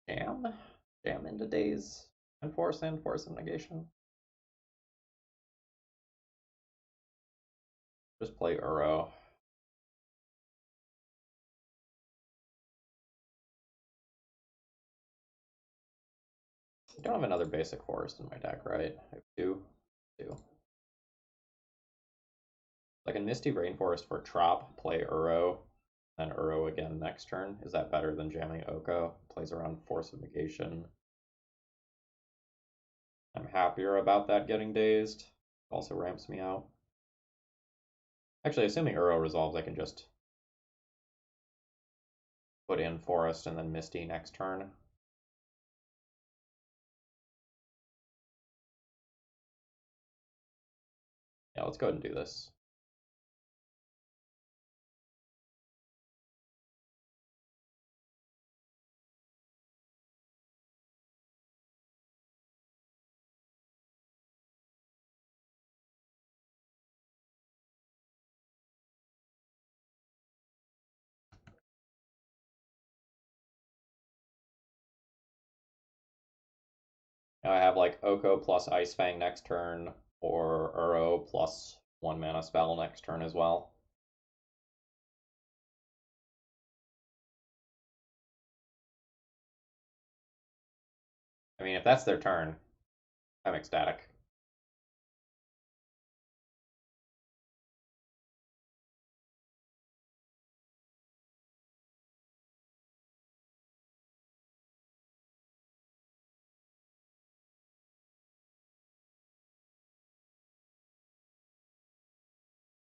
Jam. Jam into Daze. And Force of Negation. Just play Uro. I don't have another basic forest in my deck, right? I have two. Like a Misty Rainforest for Trop, play Uro, then Uro again next turn. Is that better than jamming Oko? Plays around Force of Negation. I'm happier about that getting dazed. Also ramps me out. Actually, assuming Uro resolves, I can just put in Forest and then Misty next turn. Yeah, let's go ahead and do this. Now I have like Oko plus Ice Fang next turn, or Uro plus 1 mana spell next turn as well. I mean, if that's their turn, I'm ecstatic.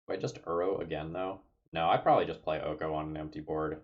Do I just Uro again, though? No, I probably just play Oko on an empty board.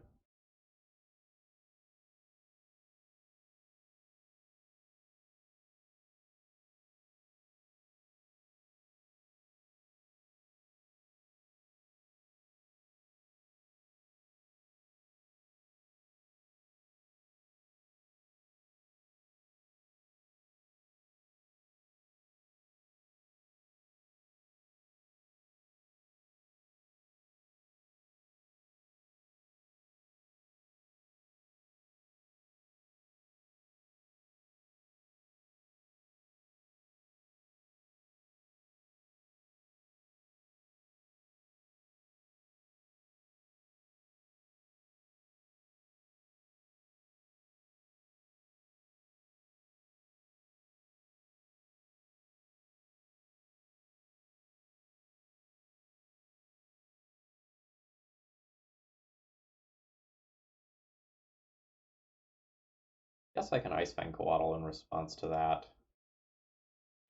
Guess I can Ice Fang Coatl in response to that.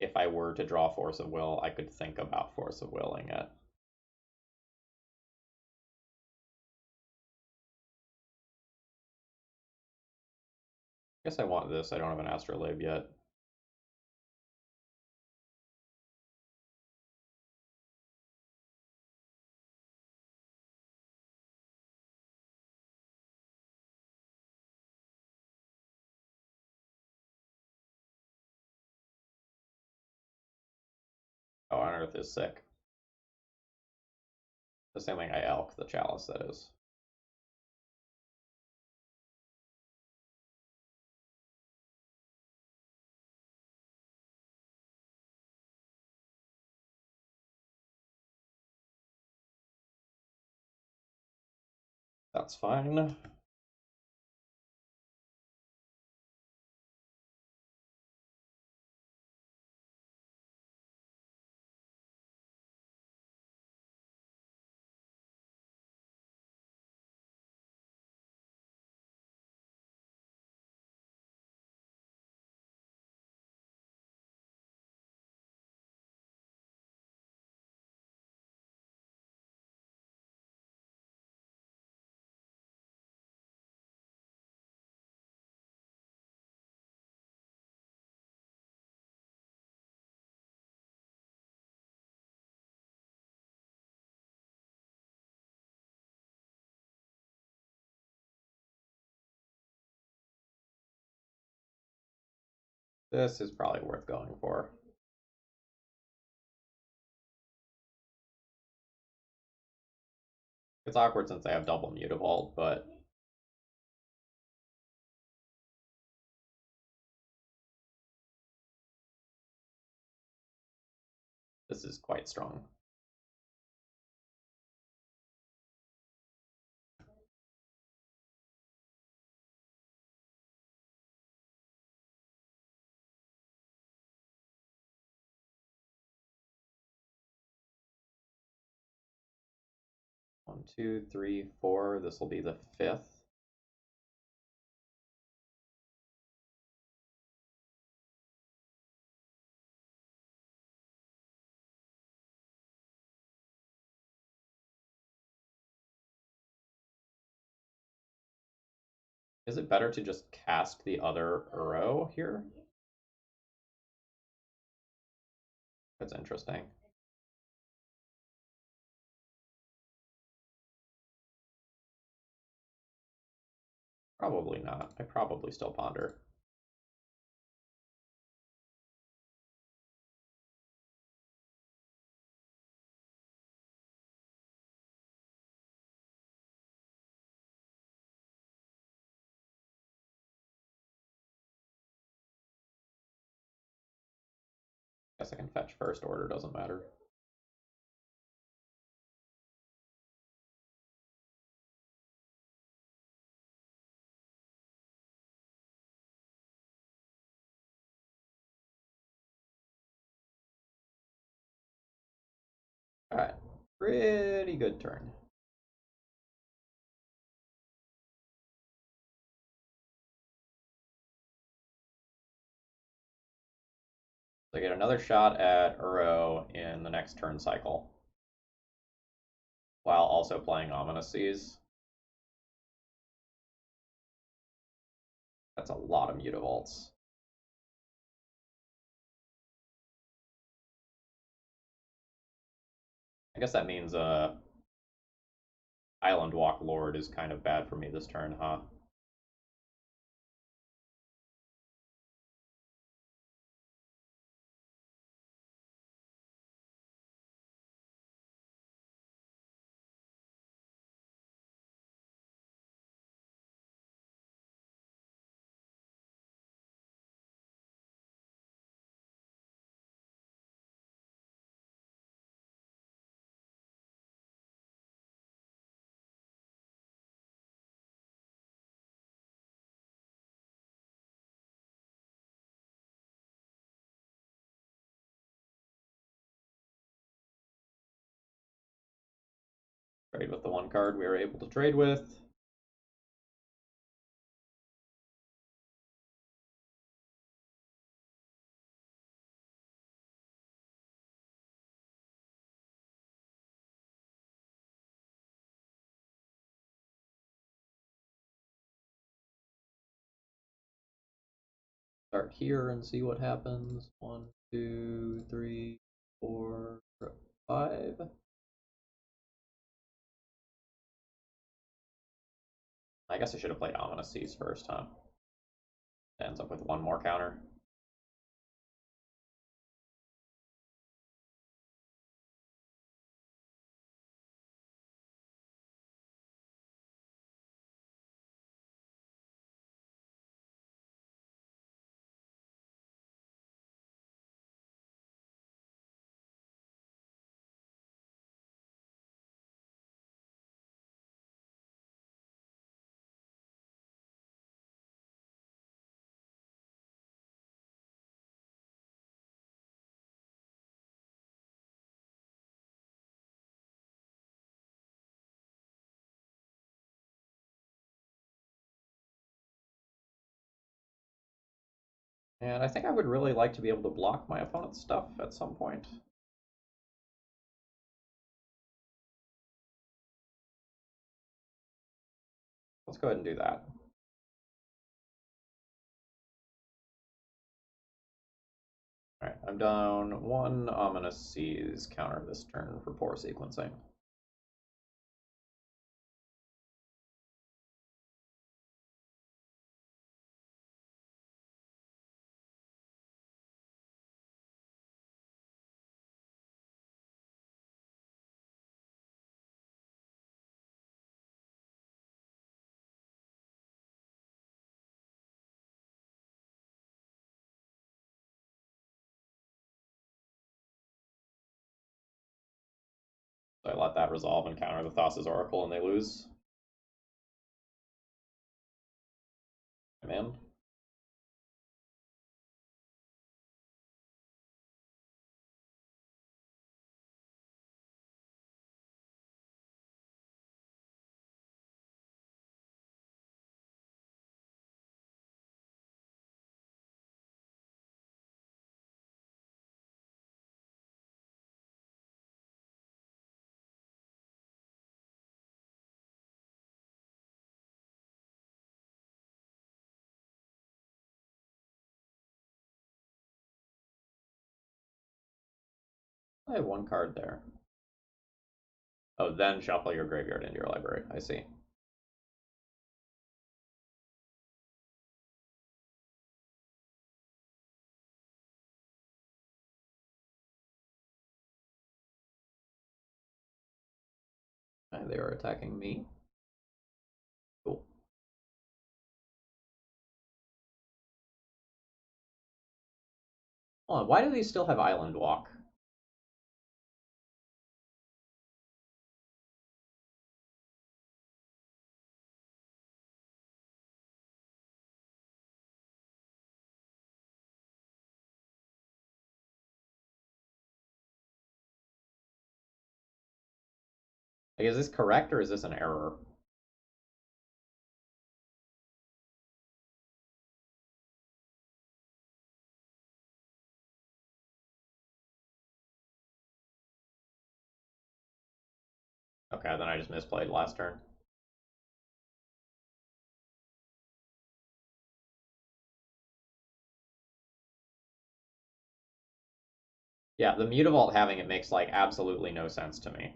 If I were to draw Force of Will, I could think about Force of Willing it. Guess I want this. I don't have an Astrolabe yet. Oh, Unearth is sick. Assuming I Elk the Chalice, that is. That's fine. This is probably worth going for. It's awkward since I have double mutavault, but this is quite strong. One, two, three, four. This will be the fifth. Is it better to just cast the other Uro here? That's interesting. Probably not. I probably still ponder. Guess I can fetch first order, doesn't matter. Alright, pretty good turn. So I get another shot at Uro in the next turn cycle, while also playing Ominous Seas. That's a lot of mutavaults. I guess that means Island Walk Lord is kind of bad for me this turn, huh? Trade with the one card we were able to trade with. Start here and see what happens. 1, 2, 3, 4, 5. I guess I should have played Ominous Seas first, huh? Ends up with one more counter. And I think I would really like to be able to block my opponent's stuff at some point. Let's go ahead and do that. Alright, I'm down one Ominous Seas counter this turn for poor sequencing. So I let that resolve and counter the Thassa's Oracle and they lose. I'm in. I have one card there. Oh, then shuffle your graveyard into your library. I see. Okay, they are attacking me. Cool. Hold on, why do these still have Island Walk? Like, is this correct or is this an error? Okay, then I just misplayed last turn. Yeah, the Mutavault having it makes, like, absolutely no sense to me.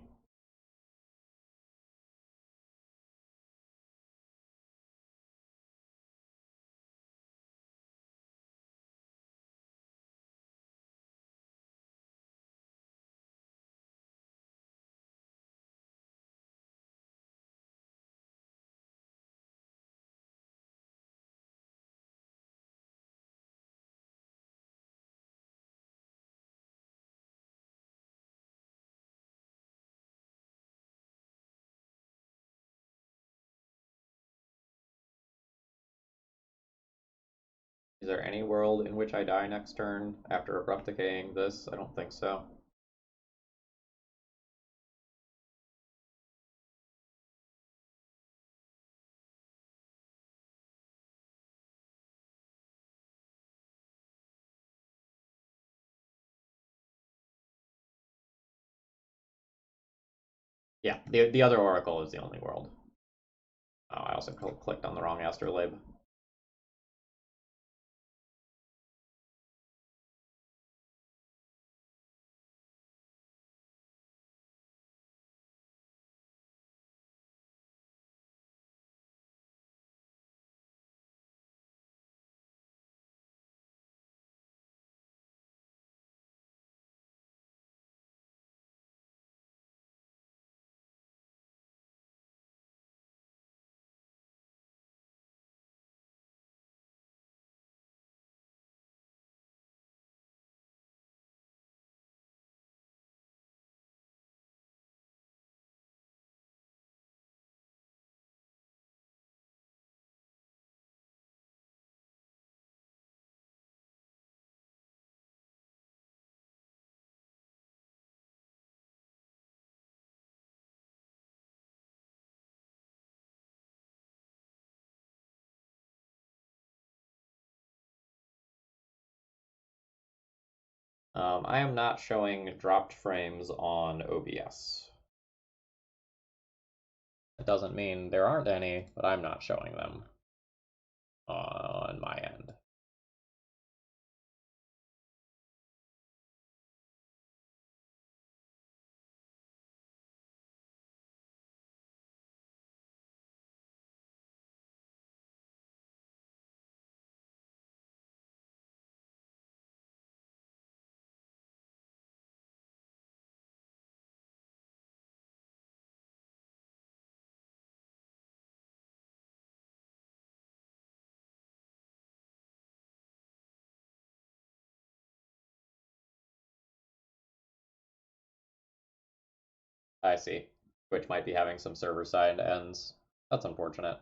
Is there any world in which I die next turn after Abrupt Decaying this? I don't think so. Yeah, the other Oracle is the only world. Oh, I also clicked on the wrong Astrolabe. I am not showing dropped frames on OBS. It doesn't mean there aren't any, but I'm not showing them on my end. I see. Twitch might be having some server-side ends. That's unfortunate.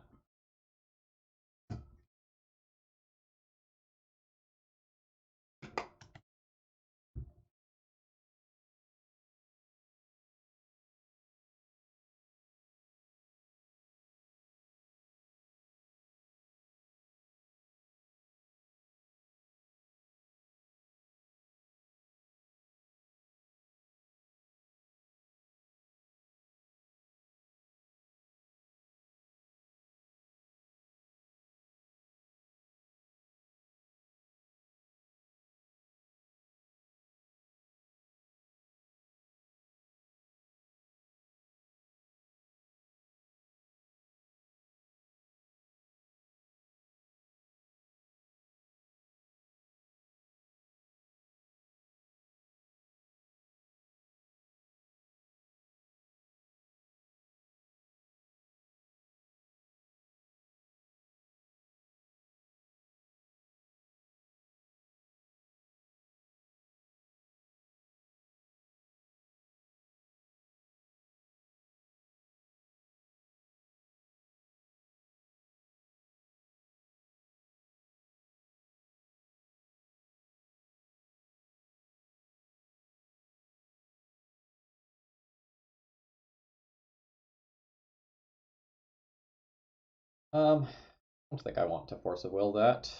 I don't think I want to force a will that.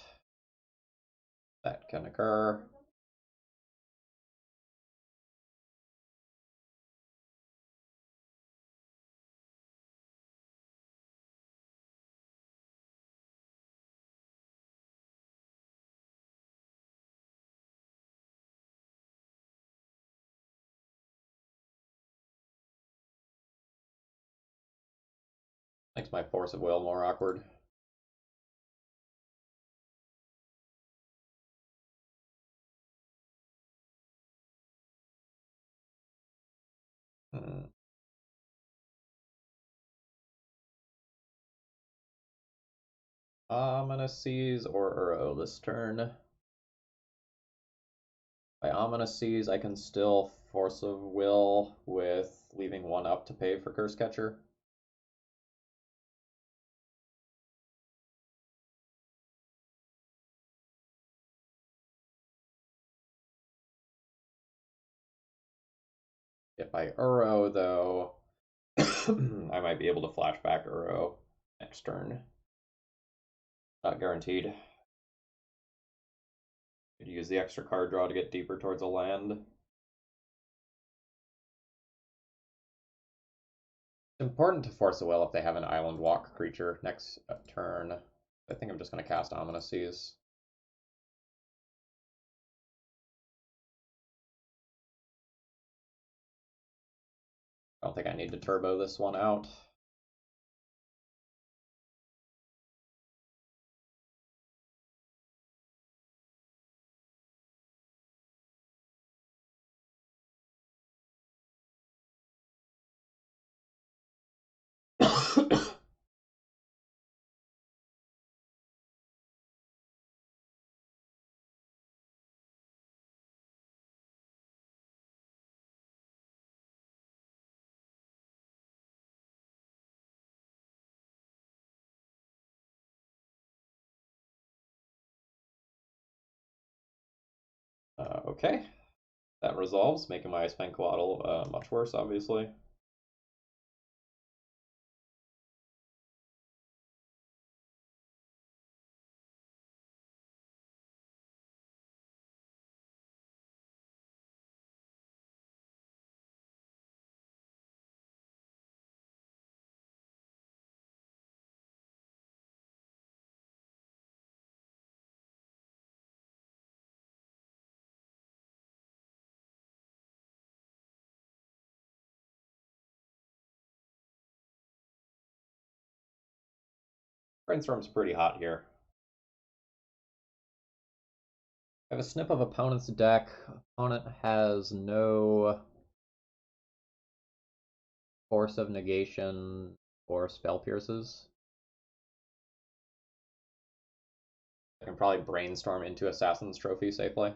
That can occur. Makes my force of will more awkward. Hmm. I'm gonna seize or Uro this turn. By Ominous Seize, I can still Force of Will with leaving one up to pay for Curse Catcher. If I Uro, though, I might be able to flashback Uro next turn. Not guaranteed. Could use the extra card draw to get deeper towards a land. It's important to Force of Will if they have an Island Walk creature next turn. I think I'm just going to cast Ominous Seas. I don't think I need to turbo this one out. Okay, that resolves, making my Ice Coatl much worse, obviously. Brainstorm's pretty hot here. I have a snip of opponent's deck. Opponent has no Force of Negation or Spell Pierces. I can probably brainstorm into Assassin's Trophy safely.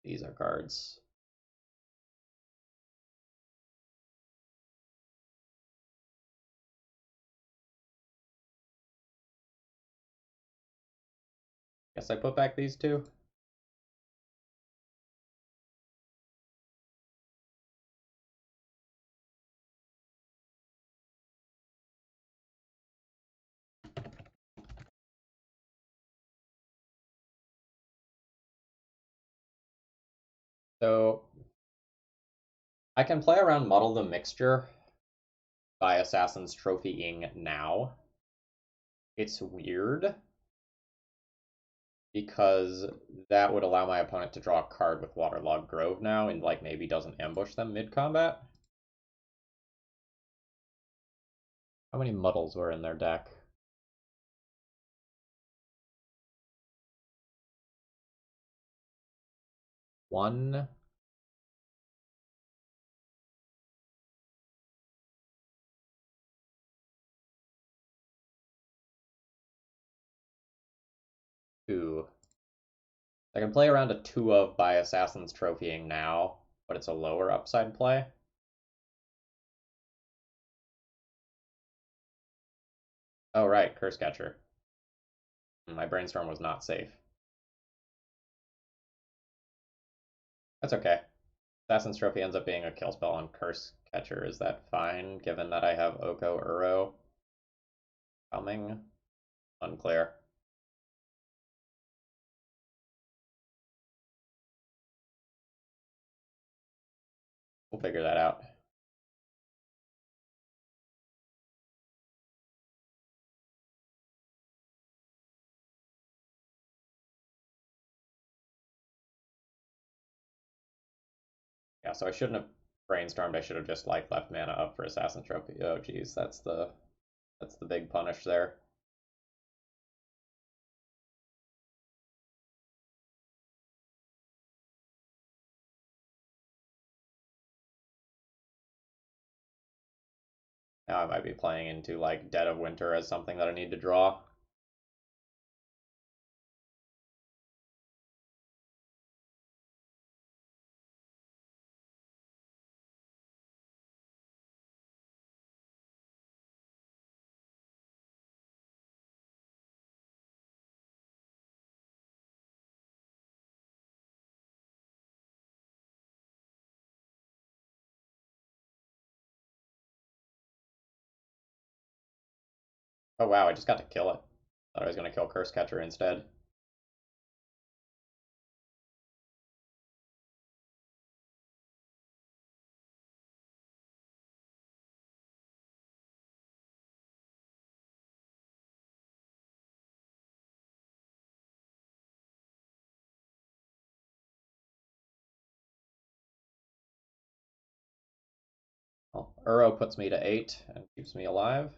These are cards. Guess I put back these two. So I can play around Muddle the Mixture by Assassin's Trophying now. It's weird because that would allow my opponent to draw a card with Waterlogged Grove now and like maybe doesn't ambush them mid-combat. How many Muddles were in their deck? One, two. I can play around a 2 of by Assassin's Trophying now, but it's a lower upside play. Oh, right, Curse Catcher. My brainstorm was not safe. That's okay. Assassin's Trophy ends up being a kill spell on Curse Catcher. Is that fine, given that I have Oko Uro coming? Unclear. We'll figure that out. Yeah, so I shouldn't have brainstormed. I should have just like left mana up for Assassin's Trophy. Oh geez, that's the big punish there. Now I might be playing into like Dead of Winter as something that I need to draw. Oh wow, I just got to kill it. Thought I was gonna kill Curse Catcher instead. Well, Uro puts me to 8 and keeps me alive.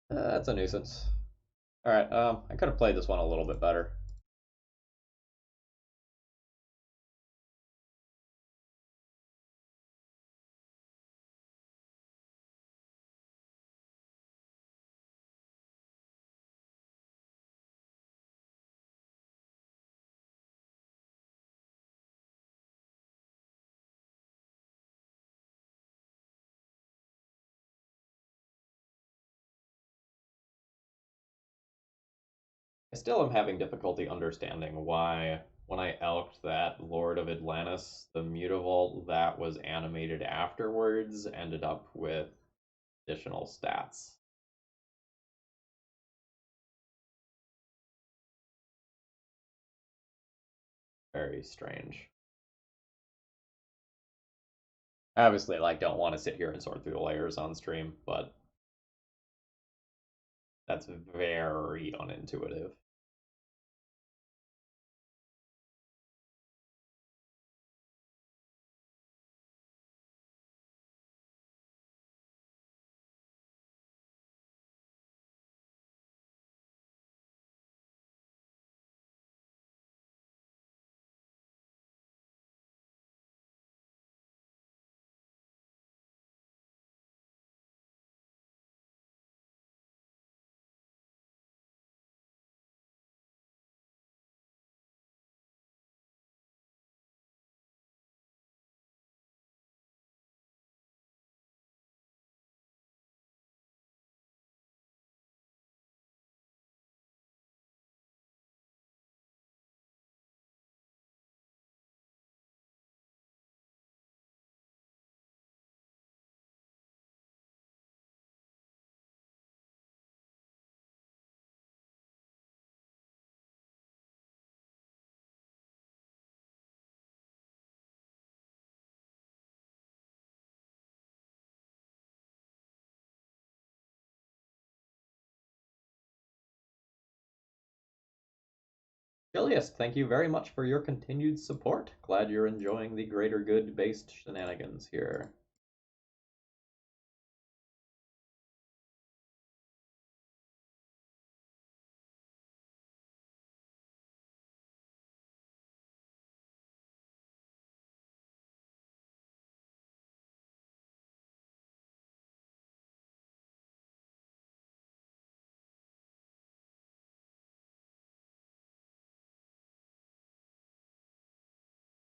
That's a nuisance. Alright, I could have played this one a little bit better. I still am having difficulty understanding why, when I elked that Lord of Atlantis, the Mutavault that was animated afterwards ended up with additional stats. Very strange. I obviously like don't want to sit here and sort through the layers on stream, but that's very unintuitive. Chiliest, thank you very much for your continued support. Glad you're enjoying the greater good based shenanigans here.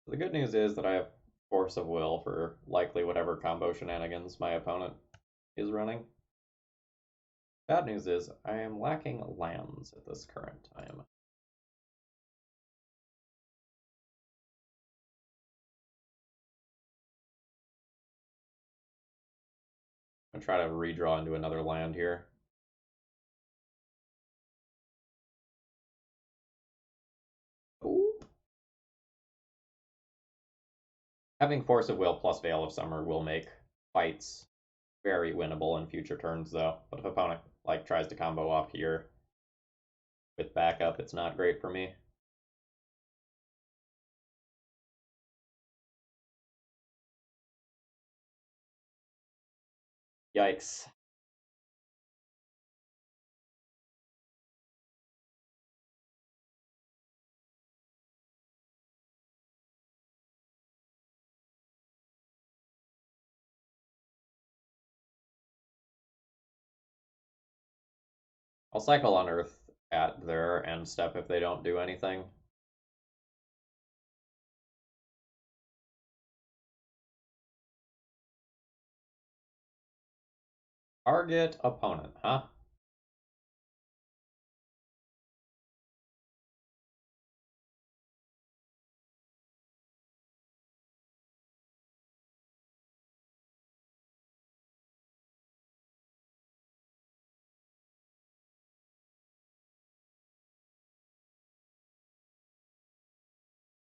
The good news is that I have force of will for likely whatever combo shenanigans my opponent is running. Bad news is I am lacking lands at this current time. I'm gonna try to redraw into another land here. Ooh. Having Force of Will plus Veil of Summer will make fights very winnable in future turns, though. But if opponent like tries to combo off here with backup, it's not great for me. Yikes. I'll cycle Unearth at their end step if they don't do anything. Target opponent, huh?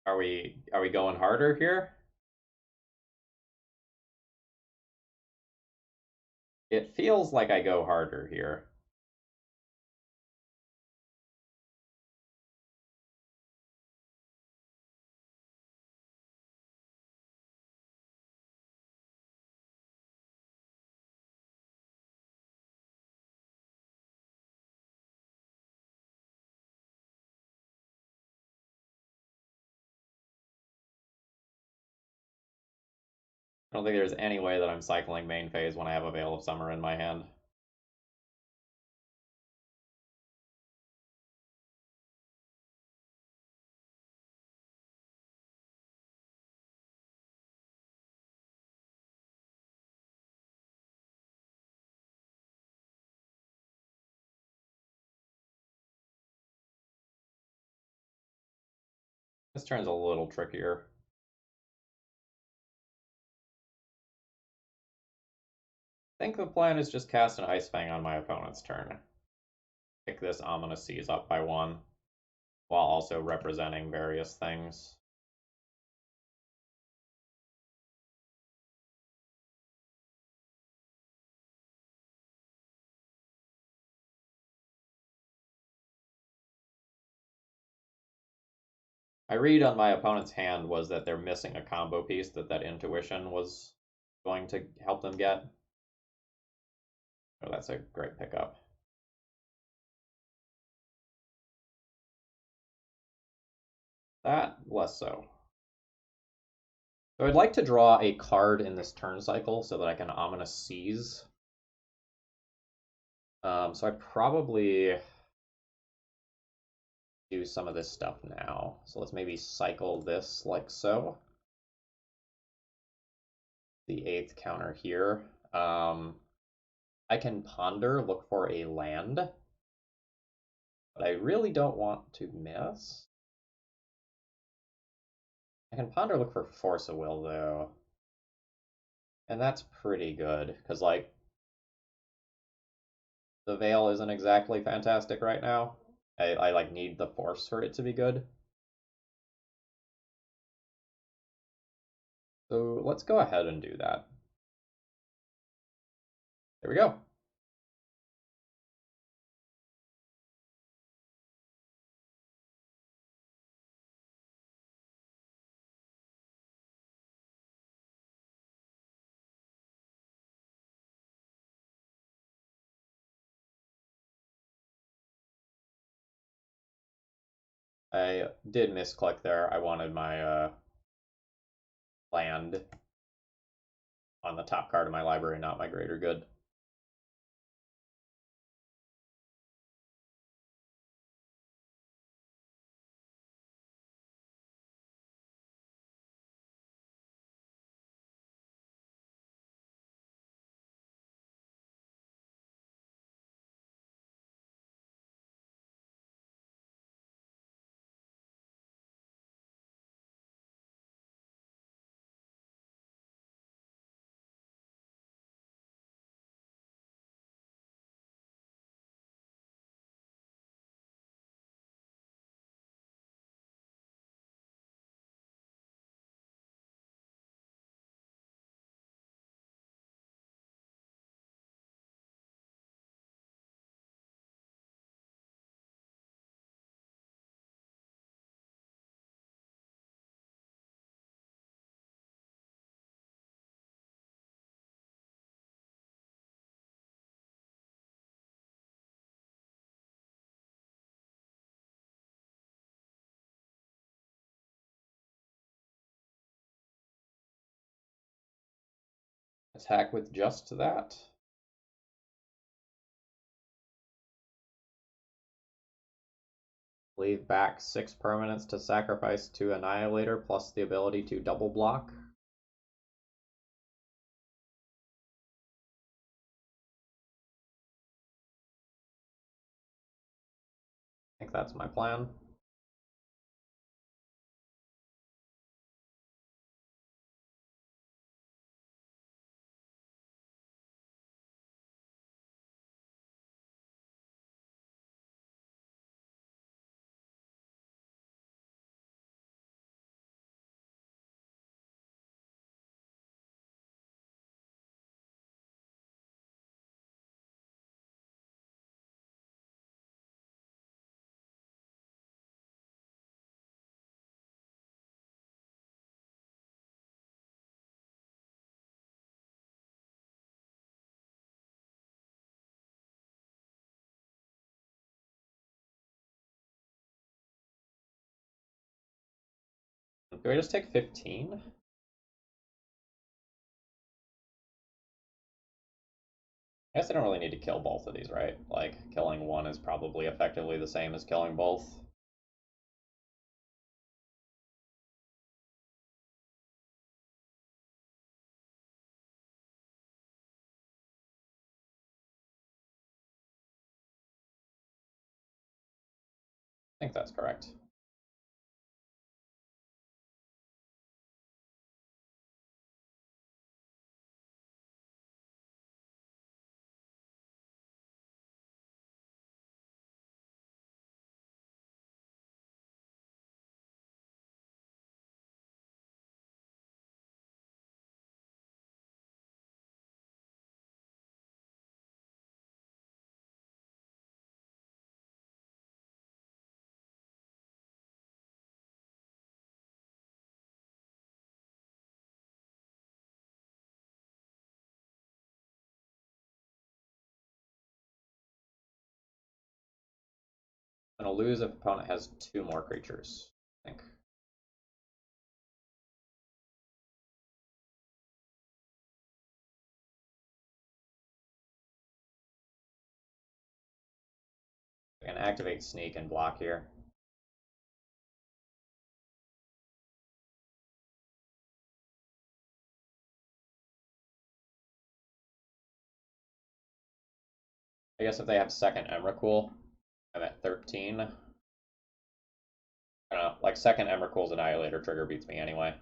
Are we going harder here? It feels like I go harder here. I don't think there's any way that I'm cycling main phase when I have a Veil of Summer in my hand. This turn's a little trickier. I think the plan is just cast an Ice Fang on my opponent's turn. Pick this Ominous Seas up by 1, while also representing various things. I read on my opponent's hand was that they're missing a combo piece that intuition was going to help them get. Oh, that's a great pickup. That, less so. So I'd like to draw a card in this turn cycle so that I can Ominous Seize. So I probably do some of this stuff now. So let's maybe cycle this like so. The 8th counter here. I can ponder, look for a land, but I really don't want to miss. I can ponder, look for Force of Will though, and that's pretty good because like the Veil isn't exactly fantastic right now. I like need the Force for it to be good. So let's go ahead and do that. There we go. I did misclick there. I wanted my land on the top card of my library, not my greater good. Attack with just that. Leave back 6 permanents to sacrifice to Annihilator plus the ability to double block. I think that's my plan. Do I just take 15? I guess I don't really need to kill both of these, right? Like, killing one is probably effectively the same as killing both. I think that's correct. I'll lose if opponent has 2 more creatures, I think. I can activate Sneak and block here. I guess if they have second Emrakul, I'm at 13. I don't know, like second Emrakul's Annihilator trigger beats me anyway.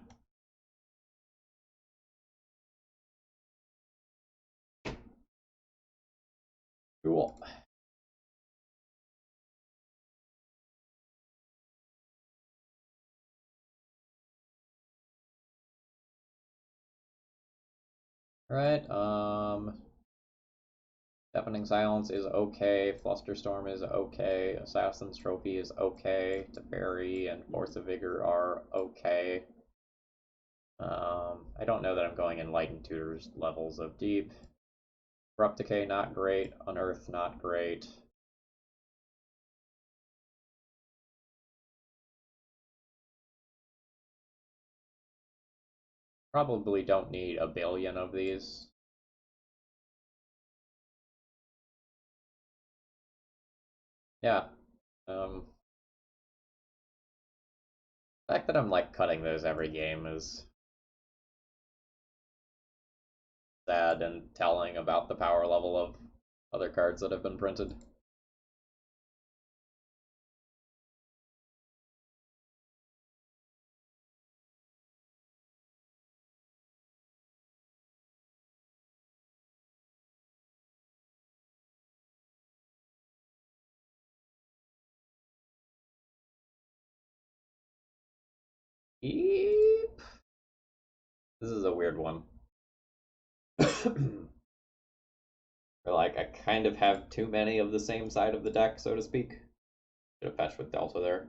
Cool. Alright, Deafening Silence is okay, Flusterstorm is okay, Assassin's Trophy is okay, Teferi and Force of Vigor are okay. I don't know that I'm going Enlightened Tutors levels of deep. Corrupt Decay, not great. Unearth, not great. Probably don't need a billion of these. Yeah. The fact that I'm like cutting those every game is sad and telling about the power level of other cards that have been printed. Eep. This is a weird one. Like, I kind of have too many of the same side of the deck, so to speak. Should have fetched with Delta there.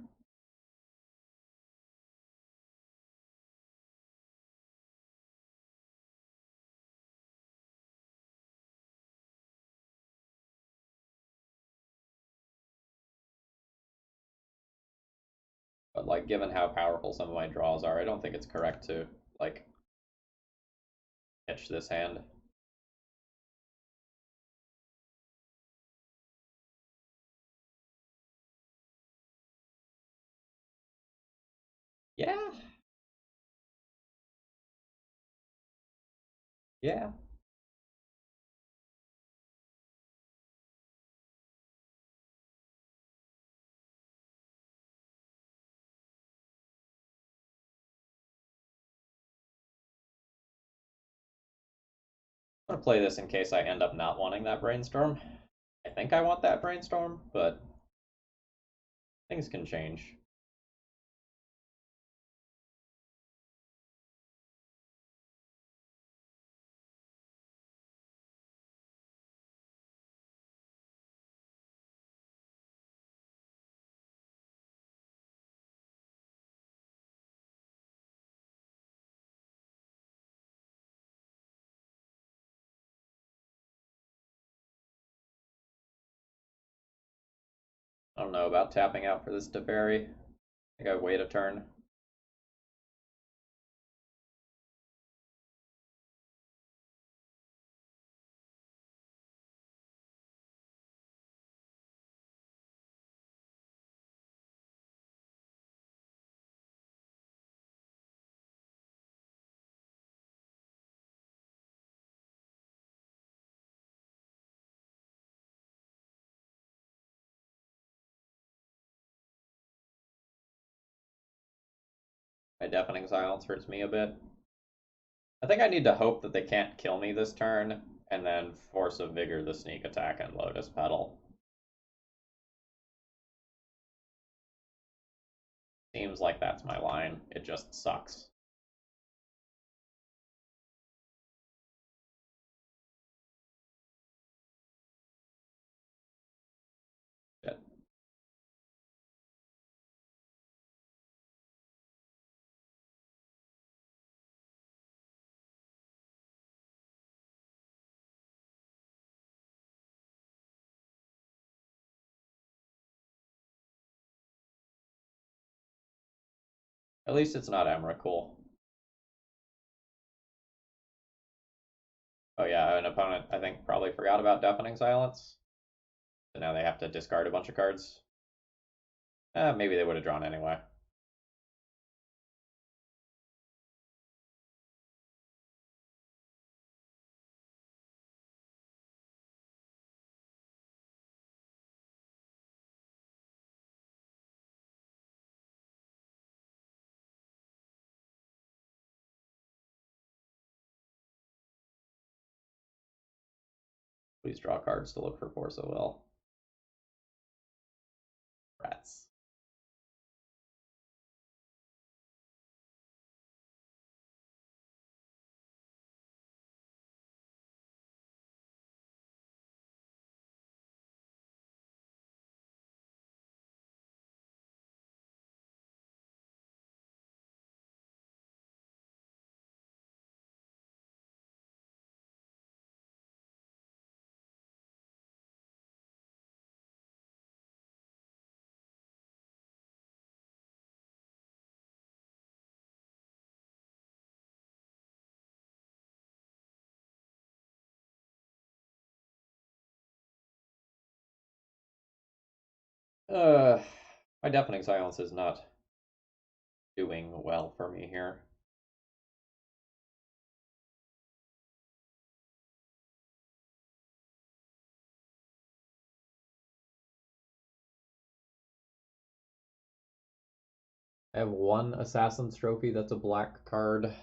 But, like, given how powerful some of my draws are, I don't think it's correct to, like, pitch this hand. Yeah. Yeah. I'm gonna play this in case I end up not wanting that brainstorm. I think I want that brainstorm, but things can change. I don't know about tapping out for this Teferi. I think I wait a turn. My Deafening Silence hurts me a bit. I think I need to hope that they can't kill me this turn, and then Force of Vigor the sneak attack and Lotus Petal. Seems like that's my line. It just sucks. Shit. At least it's not Emrakul. Oh yeah, an opponent, I think, probably forgot about Deafening Silence. So now they have to discard a bunch of cards. Maybe they would have drawn anyway. Please draw cards to look for Force of Will. Rats. My Deafening Silence is not doing well for me here. I have one Assassin's Trophy that's a black card.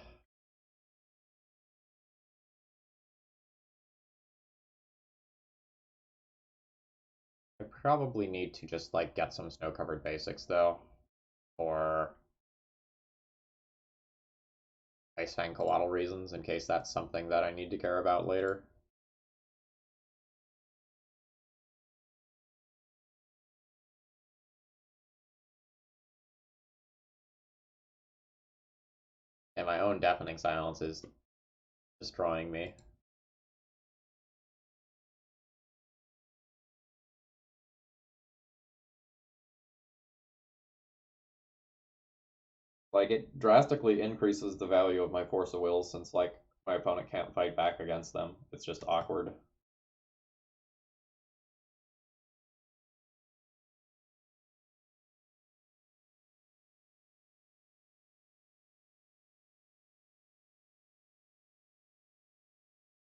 I probably need to just like get some snow-covered basics though, for Ice Fang Coatl reasons, in case that's something that I need to care about later. And my own Deafening Silence is destroying me. Like, it drastically increases the value of my Force of Will since, like, my opponent can't fight back against them. It's just awkward.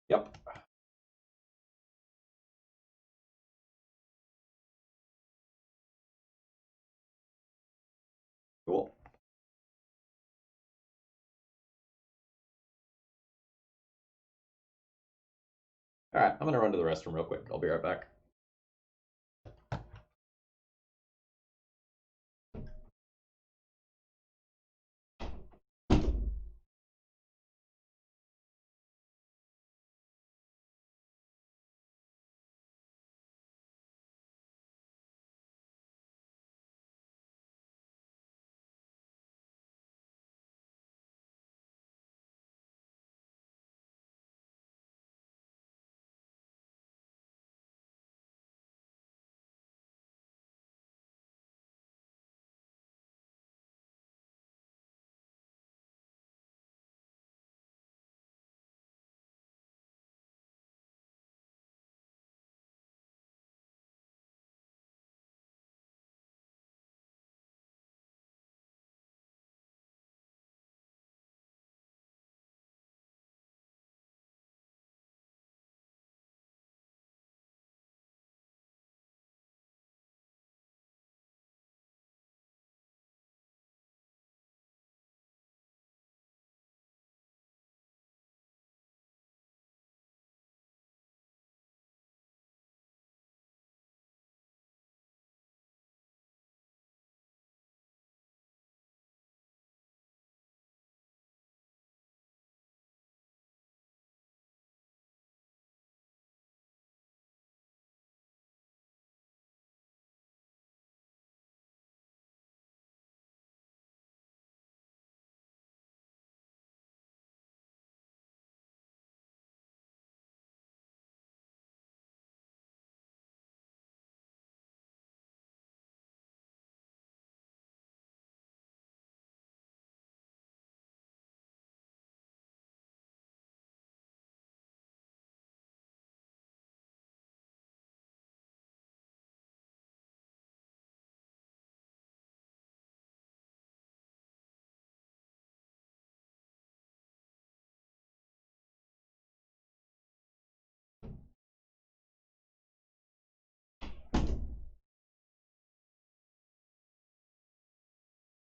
Yep. Cool. Alright, I'm gonna run to the restroom real quick. I'll be right back.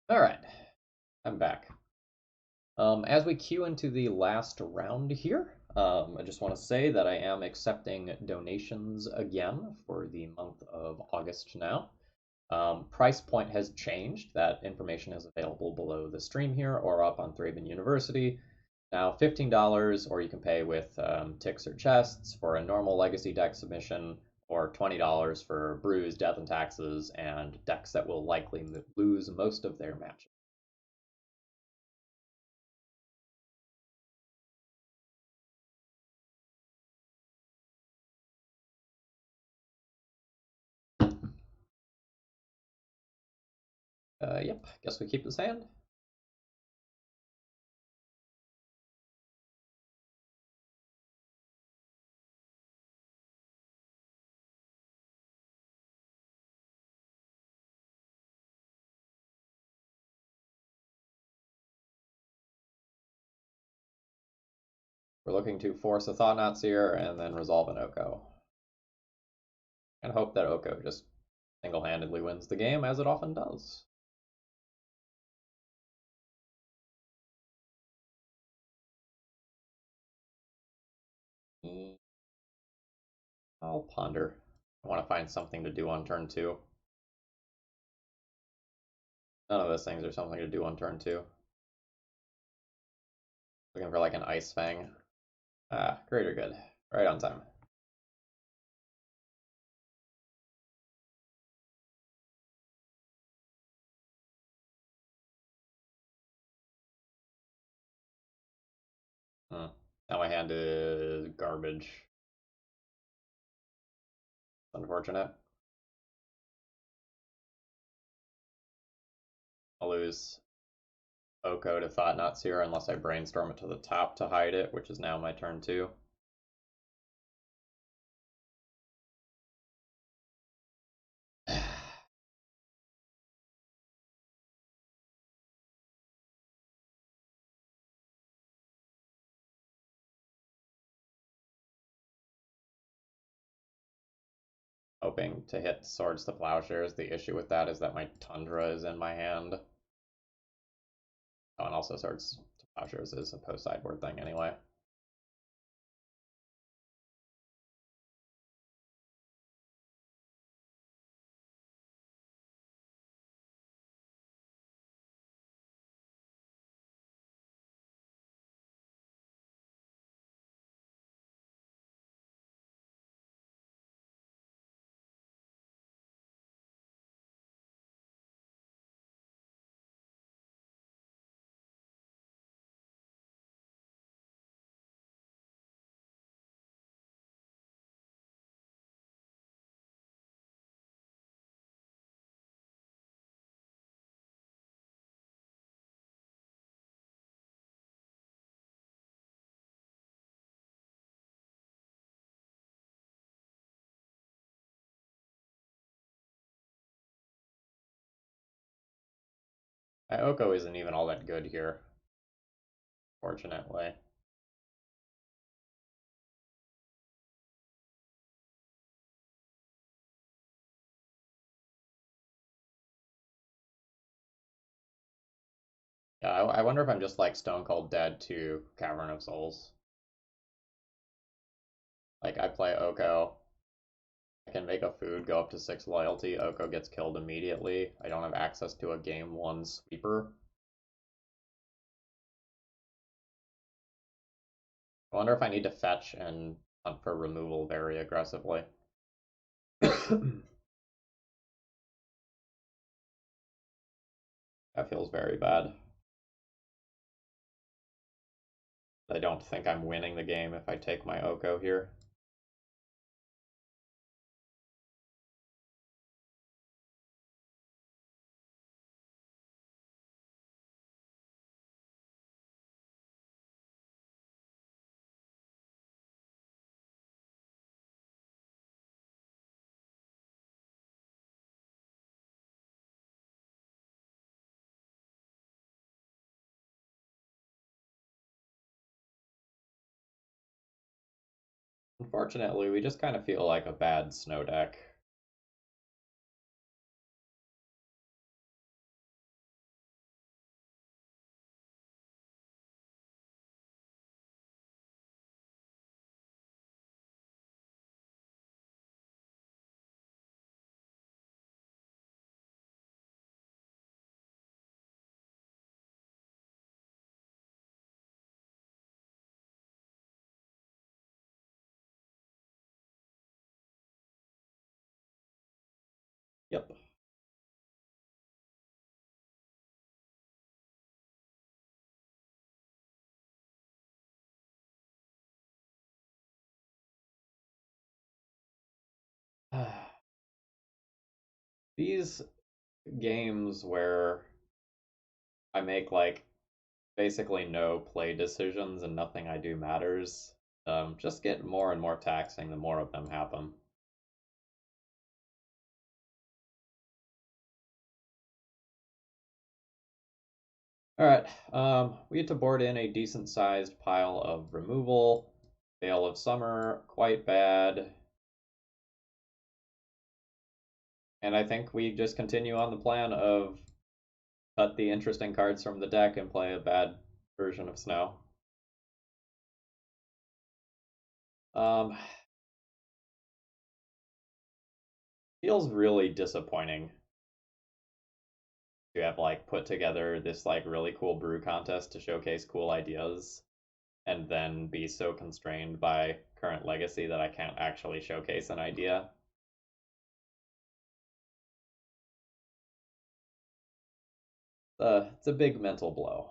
All right, I'm back. As we queue into the last round here, I just want to say that I am accepting donations again for the month of August now. Price point has changed. That information is available below the stream here or up on Thraben University. Now, $15, or you can pay with ticks or chests for a normal legacy deck submission, or $20 for brews, death, and taxes, and decks that will likely lose most of their matches. Yep, guess we keep this hand. We're looking to force a Thought-Knot Seer and then resolve an Oko. And hope that Oko just single-handedly wins the game, as it often does. I'll ponder. I want to find something to do on turn 2. None of those things are something to do on turn 2. Looking for like an Ice Fang. Ah, greater good. Right on time. Hmm. Now my hand is garbage. Unfortunate. I'll lose Oko to Thought-Knot Seer unless I brainstorm it to the top to hide it, which is now my turn 2. Hoping to hit Swords to Plowshares. The issue with that is that my Tundra is in my hand. Oh, and also Swords to Plowshares is a post-sideboard thing anyway. My Oko isn't even all that good here, fortunately. Yeah, I wonder if I'm just like Stone Cold Dead to Cavern of Souls. Like, I play Oko, I can make a food go up to 6 loyalty, Oko gets killed immediately, I don't have access to a game 1 sweeper. I wonder if I need to fetch and hunt for removal very aggressively. That feels very bad. I don't think I'm winning the game if I take my Oko here. Unfortunately, we just kind of feel like a bad snow deck. Yep. These games where I make like basically no play decisions and nothing I do matters just get more and more taxing the more of them happen. All right, we had to board in a decent sized pile of removal. Veil of Summer, quite bad. And I think we just continue on the plan of cut the interesting cards from the deck and play a bad version of Snow. Um, feels really disappointing to have like put together this like really cool brew contest to showcase cool ideas and then be so constrained by current legacy that I can't actually showcase an idea. It's a big mental blow.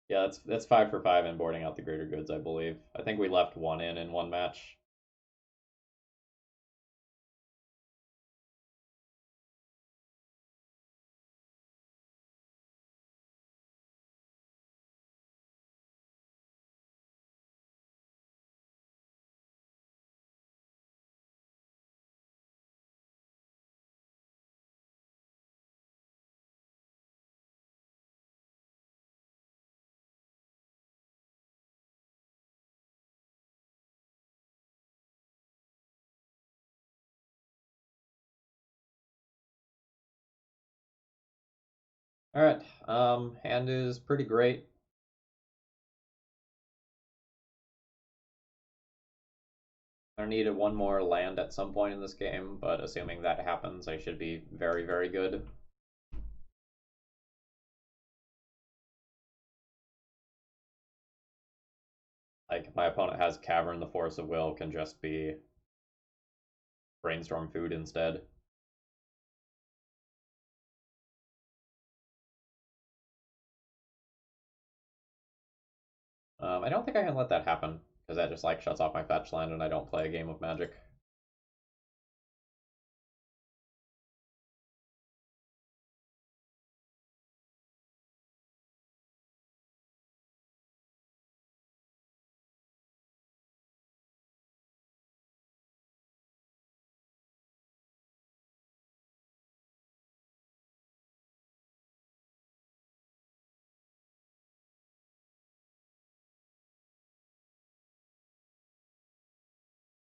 Yeah, that's 5 for 5 in boarding out the greater goods, I believe. I think we left one in one match. All right, hand is pretty great. I need one more land at some point in this game, but assuming that happens, I should be very, very good. Like, my opponent has Cavern, the Force of Will, can just be Brainstorm food instead. I don't think I can let that happen, because that just, like, shuts off my fetch land and I don't play a game of Magic.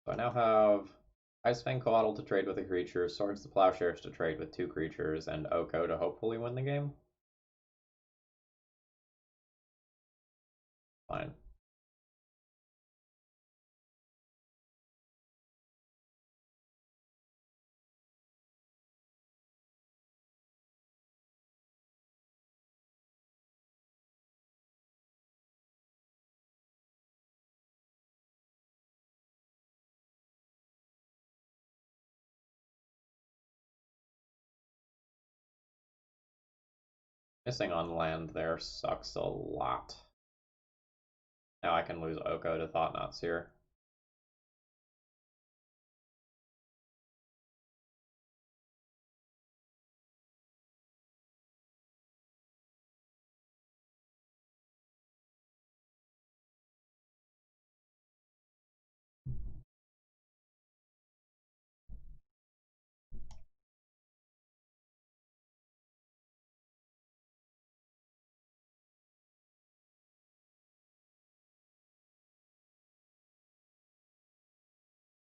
So I now have Ice Fang Coatl to trade with a creature, Swords to Plowshares to trade with 2 creatures, and Oko to hopefully win the game. Fine. Missing on land there sucks a lot. Now I can lose Oko to Thought-Knot Seer.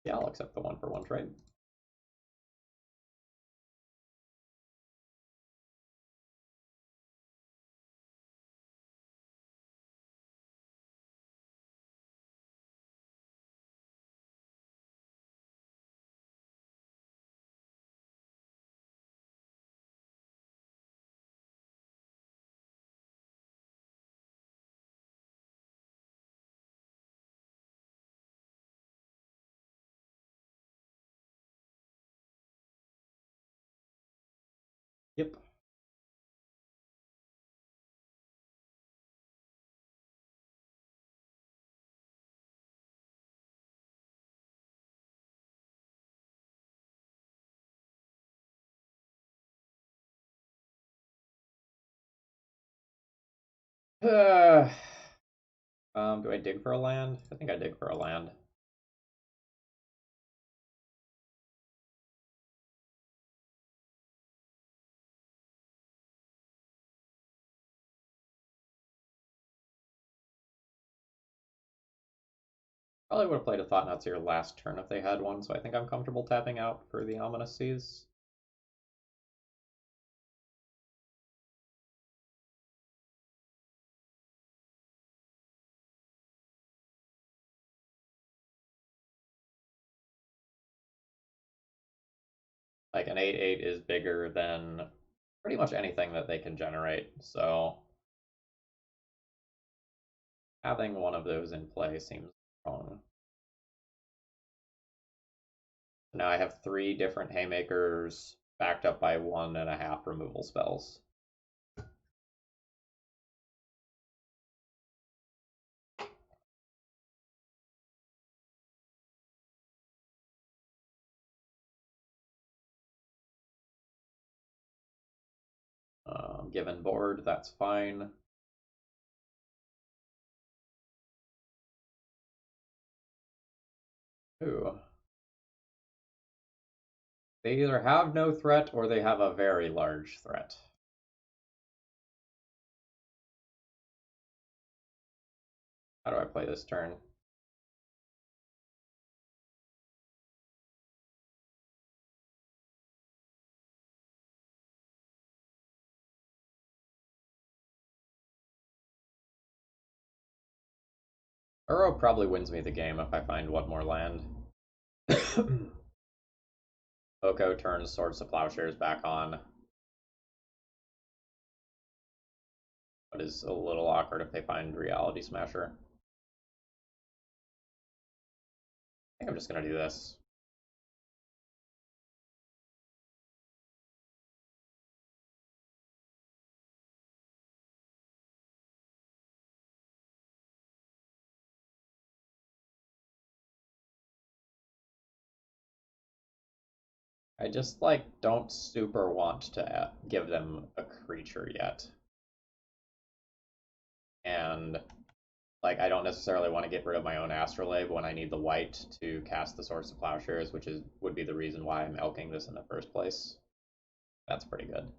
Yeah, I'll accept the 1-for-1 trade. Yep. Do I dig for a land? I think I dig for a land. Probably would have played a Thought-Knot Seer last turn if they had one, so I think I'm comfortable tapping out for the Ominous Seas. Like an 8/8 is bigger than pretty much anything that they can generate, so having one of those in play seems wrong. Now I have 3 different Haymakers backed up by 1.5 removal spells. Given board, that's fine. Ooh. They either have no threat or they have a very large threat. How do I play this turn? Uro probably wins me the game if I find one more land. Oko turns Swords to Plowshares back on. But is a little awkward if they find Reality Smasher. I think I'm just gonna do this. I just like don't super want to give them a creature yet. And like I don't necessarily want to get rid of my own Astrolabe when I need the white to cast the Swords to Plowshares, which would be the reason why I'm elking this in the first place. That's pretty good.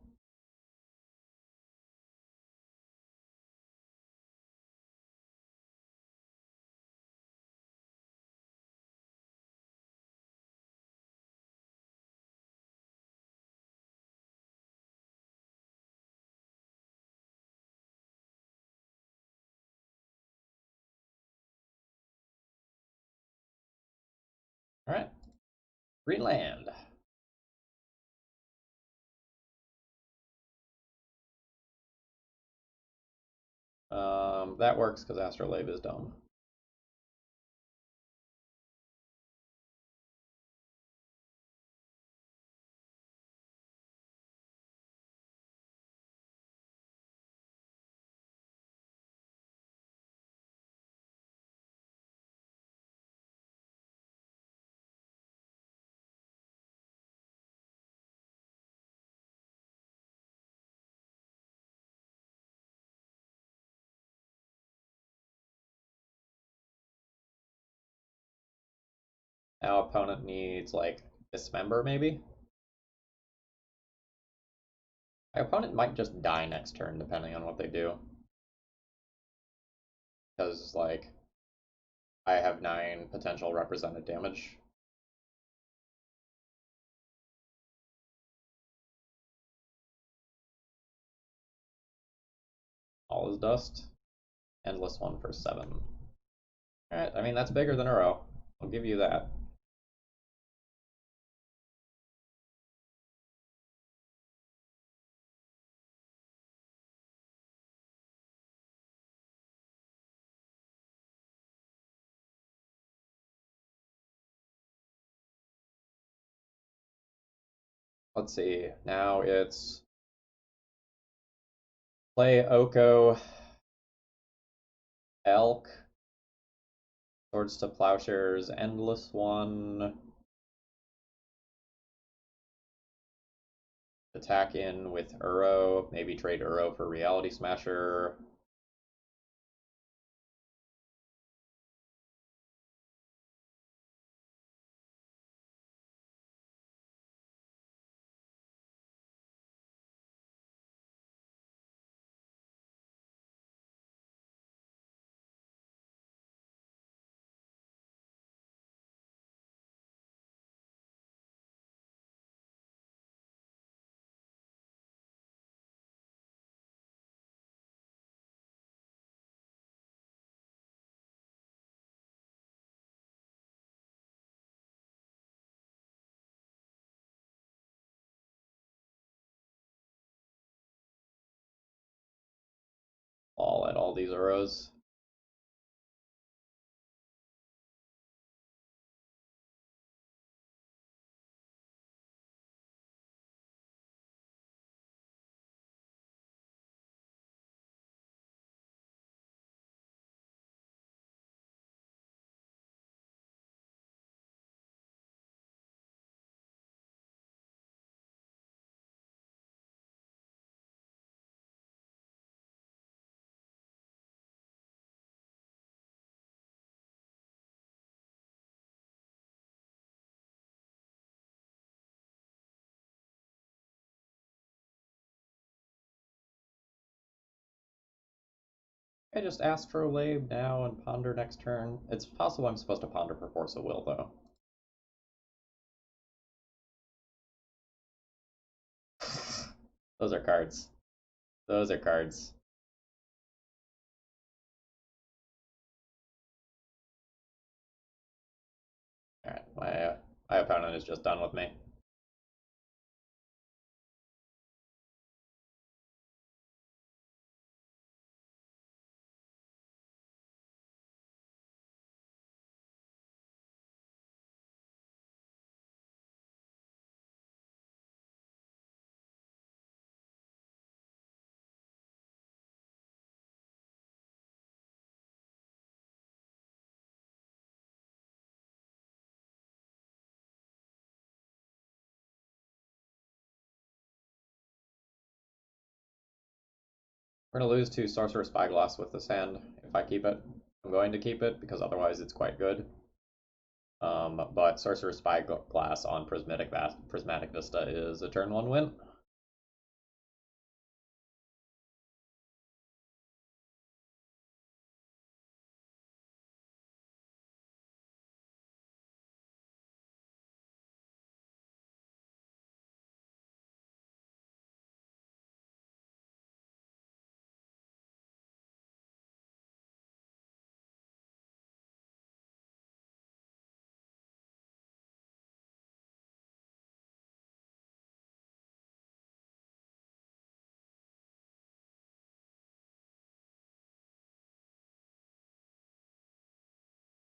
All right, Greenland. That works because Astrolabe is dumb. Now opponent needs like Dismember maybe. My opponent might just die next turn depending on what they do. Because like I have 9 potential represented damage. All is dust. Endless one for 7. Alright, I mean that's bigger than Uro. I'll give you that. Let's see. Now it's Play Oko, Elk, Swords to Plowshares, Endless One. Attack in with Uro, maybe trade Uro for Reality Smasher. All at all these Uros. I just Astrolabe now and ponder next turn. It's possible I'm supposed to ponder for Force of Will, though. Those are cards. Those are cards. Alright, my opponent is just done with me. We're going to lose to Sorcerer Spyglass with this hand if I keep it. I'm going to keep it because otherwise it's quite good. But Sorcerer Spyglass on Prismatic Vista is a turn 1 win.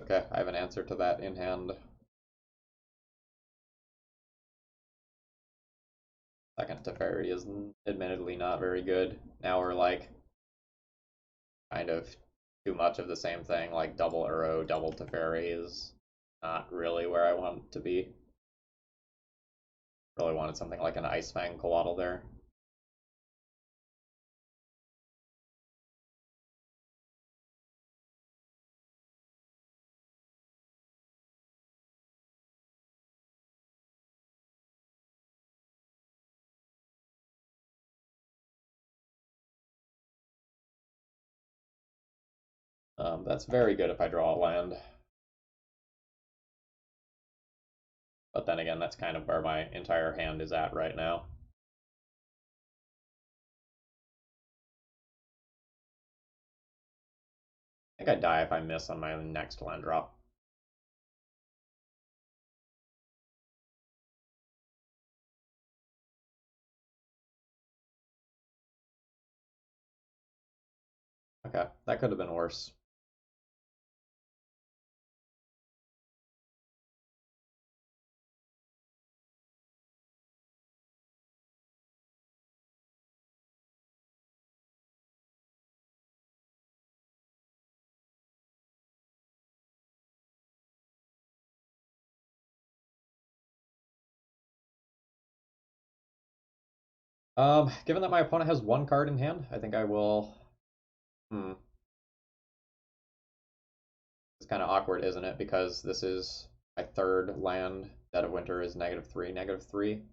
Okay, I have an answer to that in hand. Second Teferi is admittedly not very good. Now we're like kind of too much of the same thing, like double Uro, double Teferi is not really where I want it to be. Really wanted something like an Ice Fang Coatl there. That's very good if I draw a land. But then again, that's kind of where my entire hand is at right now. I think I die if I miss on my next land drop. Okay, that could have been worse. Given that my opponent has one card in hand, I think I will. Hmm. It's kind of awkward, isn't it? Because this is my third land. Dead of Winter is -3, -3.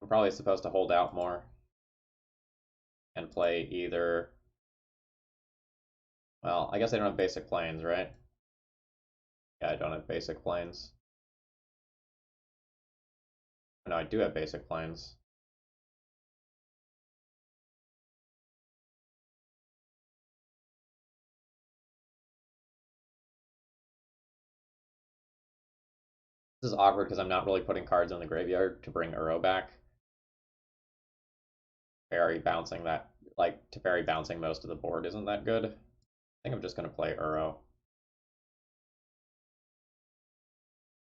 I'm probably supposed to hold out more and play either. Well, I guess I don't have basic planes, right? Yeah, I don't have basic planes. No, I do have basic planes. This is awkward because I'm not really putting cards in the graveyard to bring Uro back. Fairy bouncing that, like, Teferi bouncing most of the board isn't that good. I think I'm just going to play Uro.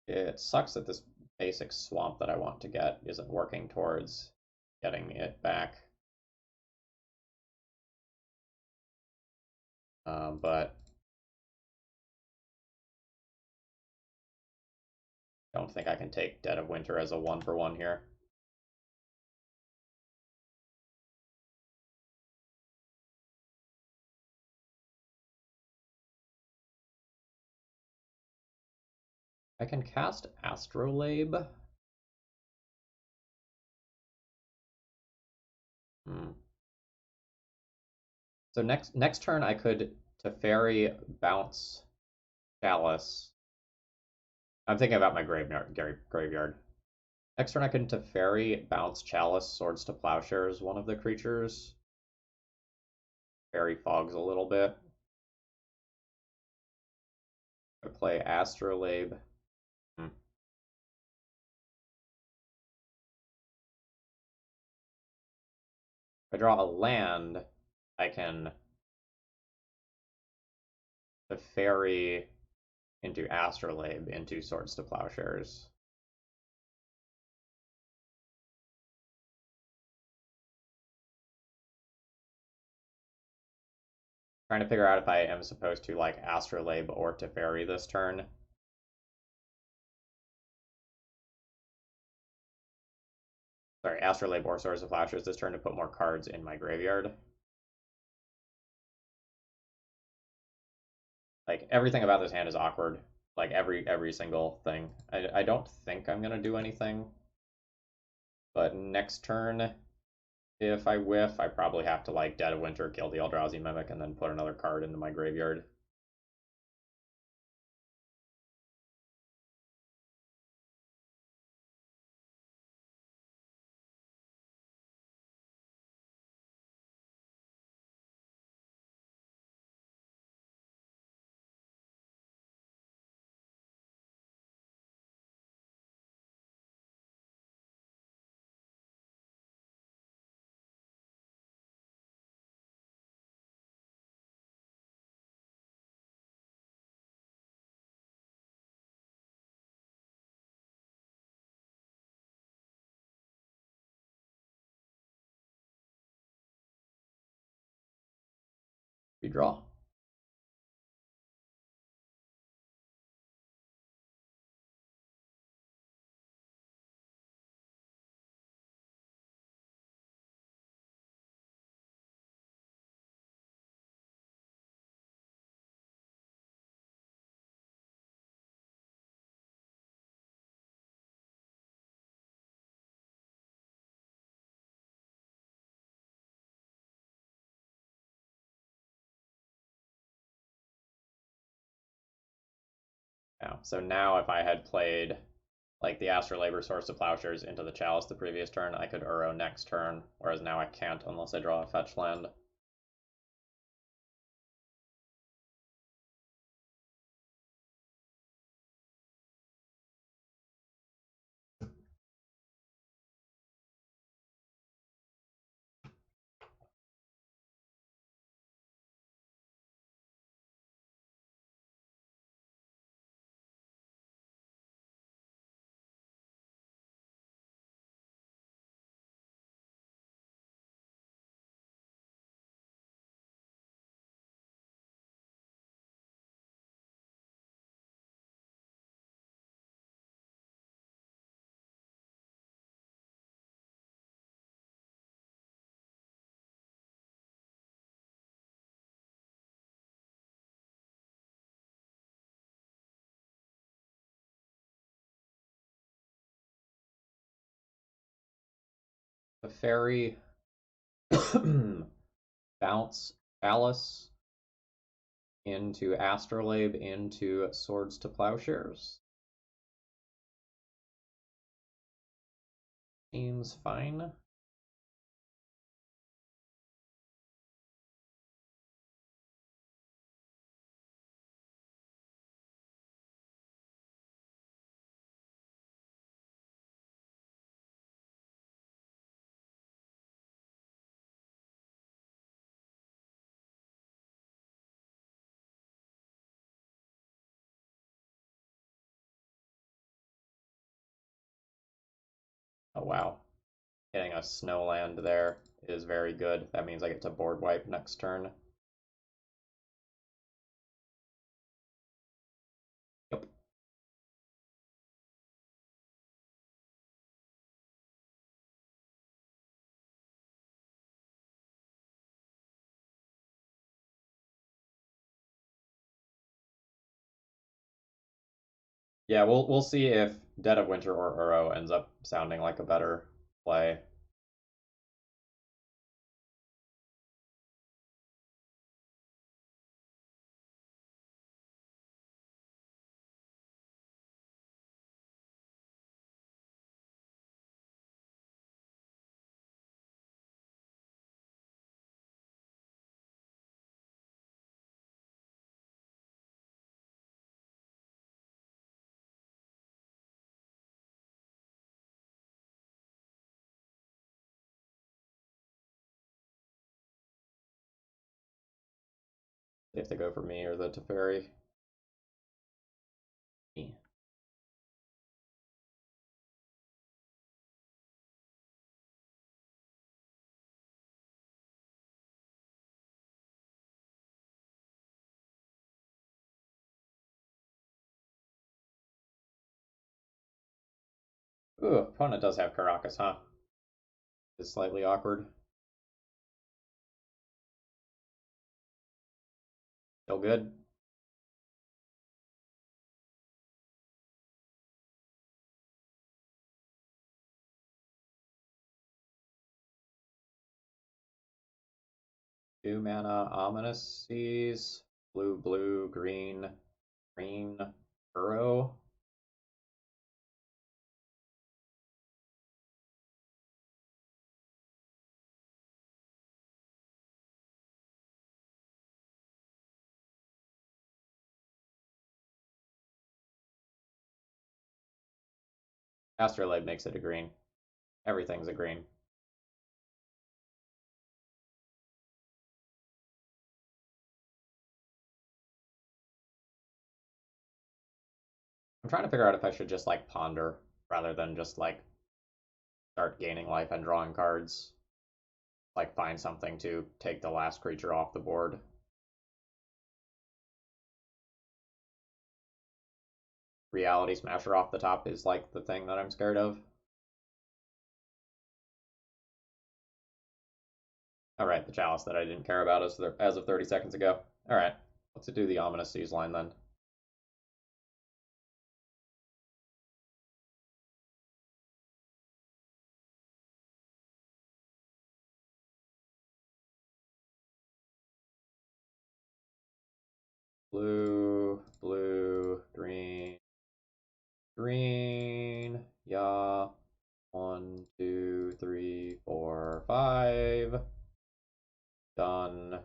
It sucks that this basic swamp that I want to get isn't working towards getting it back. But I don't think I can take Dead of Winter as a 1-for-1 here. I can cast Astrolabe. Hmm. So next turn I could Teferi bounce Chalice. I'm thinking about my graveyard. Next turn I can Teferi bounce Chalice, Swords to Plowshares, one of the creatures. Fairy fogs a little bit. I play Astrolabe. Hmm. If I draw a land, I can Teferi into Astrolabe into Swords to Plowshares. Trying to figure out if I am supposed to like Astrolabe or Teferi this turn. Sorry, Astrolabe or Swords to Plowshares this turn to put more cards in my graveyard. Like everything about this hand is awkward. Like every single thing. I don't think I'm gonna do anything. But next turn, if I whiff, I probably have to like Dead of Winter, kill the Eldrazi Mimic, and then put another card into my graveyard. Redraw. Yeah. So now if I had played like the Astrolabe or Swords to Plowshares into the Chalice the previous turn, I could Uro next turn, whereas now I can't unless I draw a fetch land. The fairy bounce Alice into Astrolabe into Swords to Plowshares. Seems fine. Oh wow. Getting a snowland there is very good. That means I get to board wipe next turn. Yep. Yeah, we'll see if Dead of Winter or Uro ends up sounding like a better play. They have to go for me or the Teferi. Me. Ooh, opponent does have Caracas, huh? Is slightly awkward. Still good. Two mana Ominous Seas. Blue, blue, green, green, Uro. Astrolabe makes it a green. Everything's a green. I'm trying to figure out if I should just like ponder rather than just like start gaining life and drawing cards. Like find something to take the last creature off the board. Reality Smasher off the top is like the thing that I'm scared of. Alright, the Chalice that I didn't care about as of 30 seconds ago. Alright, let's do the Ominous Seas line then. Blue, blue, green, green, yeah. 1, 2, 3, 4, 5. Done.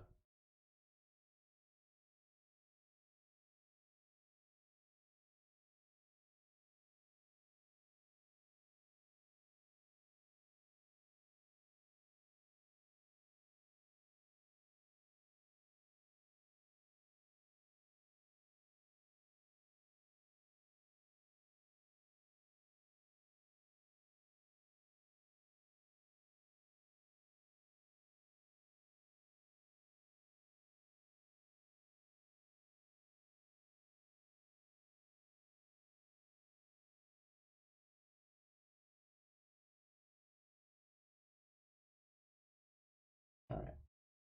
Alright.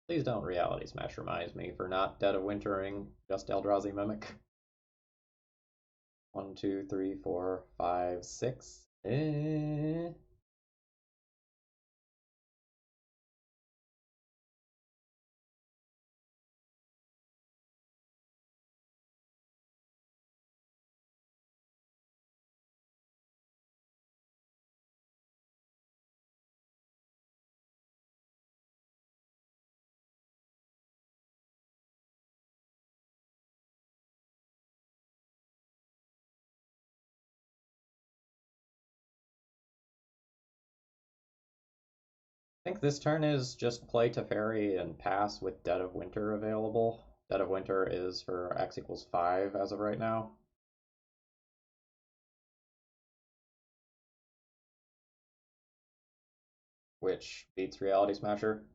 Please don't Reality Smash reminds me for not Dead of Wintering, just Eldrazi Mimic. 1, 2, 3, 4, 5, 6. think this turn is just play Teferi and pass with Dead of Winter available. Dead of Winter is for X equals 5 as of right now. Which beats Reality Smasher.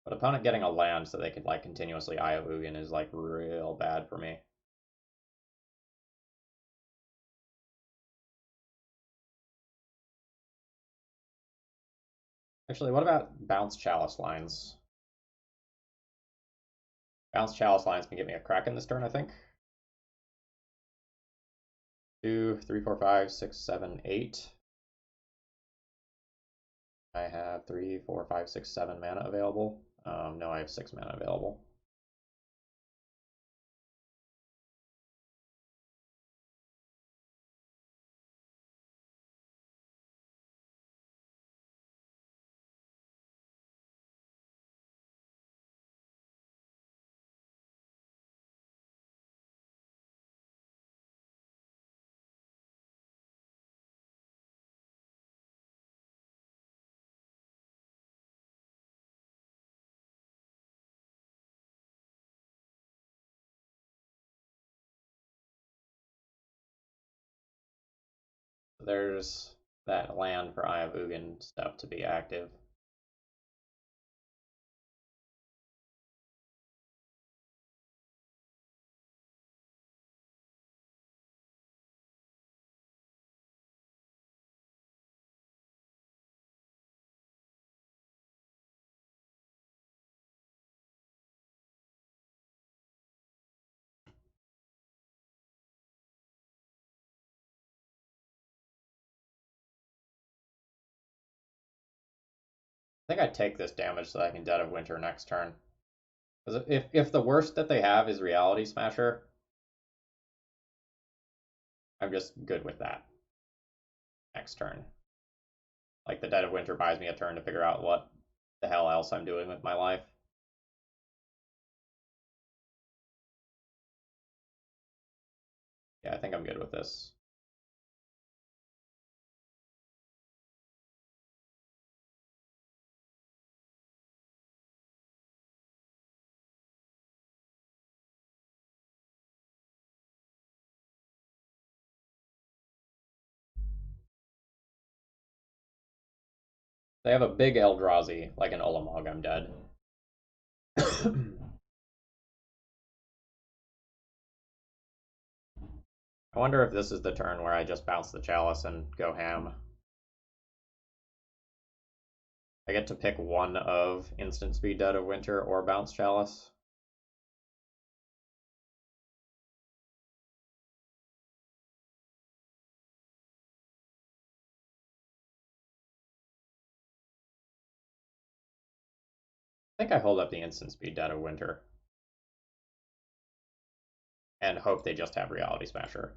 But opponent getting a land so they could like continuously Eye of Ugin is like real bad for me. Actually, what about Bounce Chalice lines? Bounce Chalice lines can get me a Kraken this turn, I think. 2, 3, 4, 5, 6, 7, 8. I have 3, 4, 5, 6, 7 mana available. No, I have 6 mana available. There's that land for Eye of Ugin stuff to be active. I think I take this damage so that I can Dead of Winter next turn. Because if the worst that they have is Reality Smasher, I'm just good with that next turn. Like the Dead of Winter buys me a turn to figure out what the hell else I'm doing with my life. Yeah, I think I'm good with this. They have a big Eldrazi, like an Ulamog, I'm dead. I wonder if this is the turn where I just bounce the Chalice and go ham. I get to pick one of Instant Speed Dead of Winter or Bounce Chalice. I think I hold up the Instant Speed Dead of Winter. And hope they just have Reality Smasher.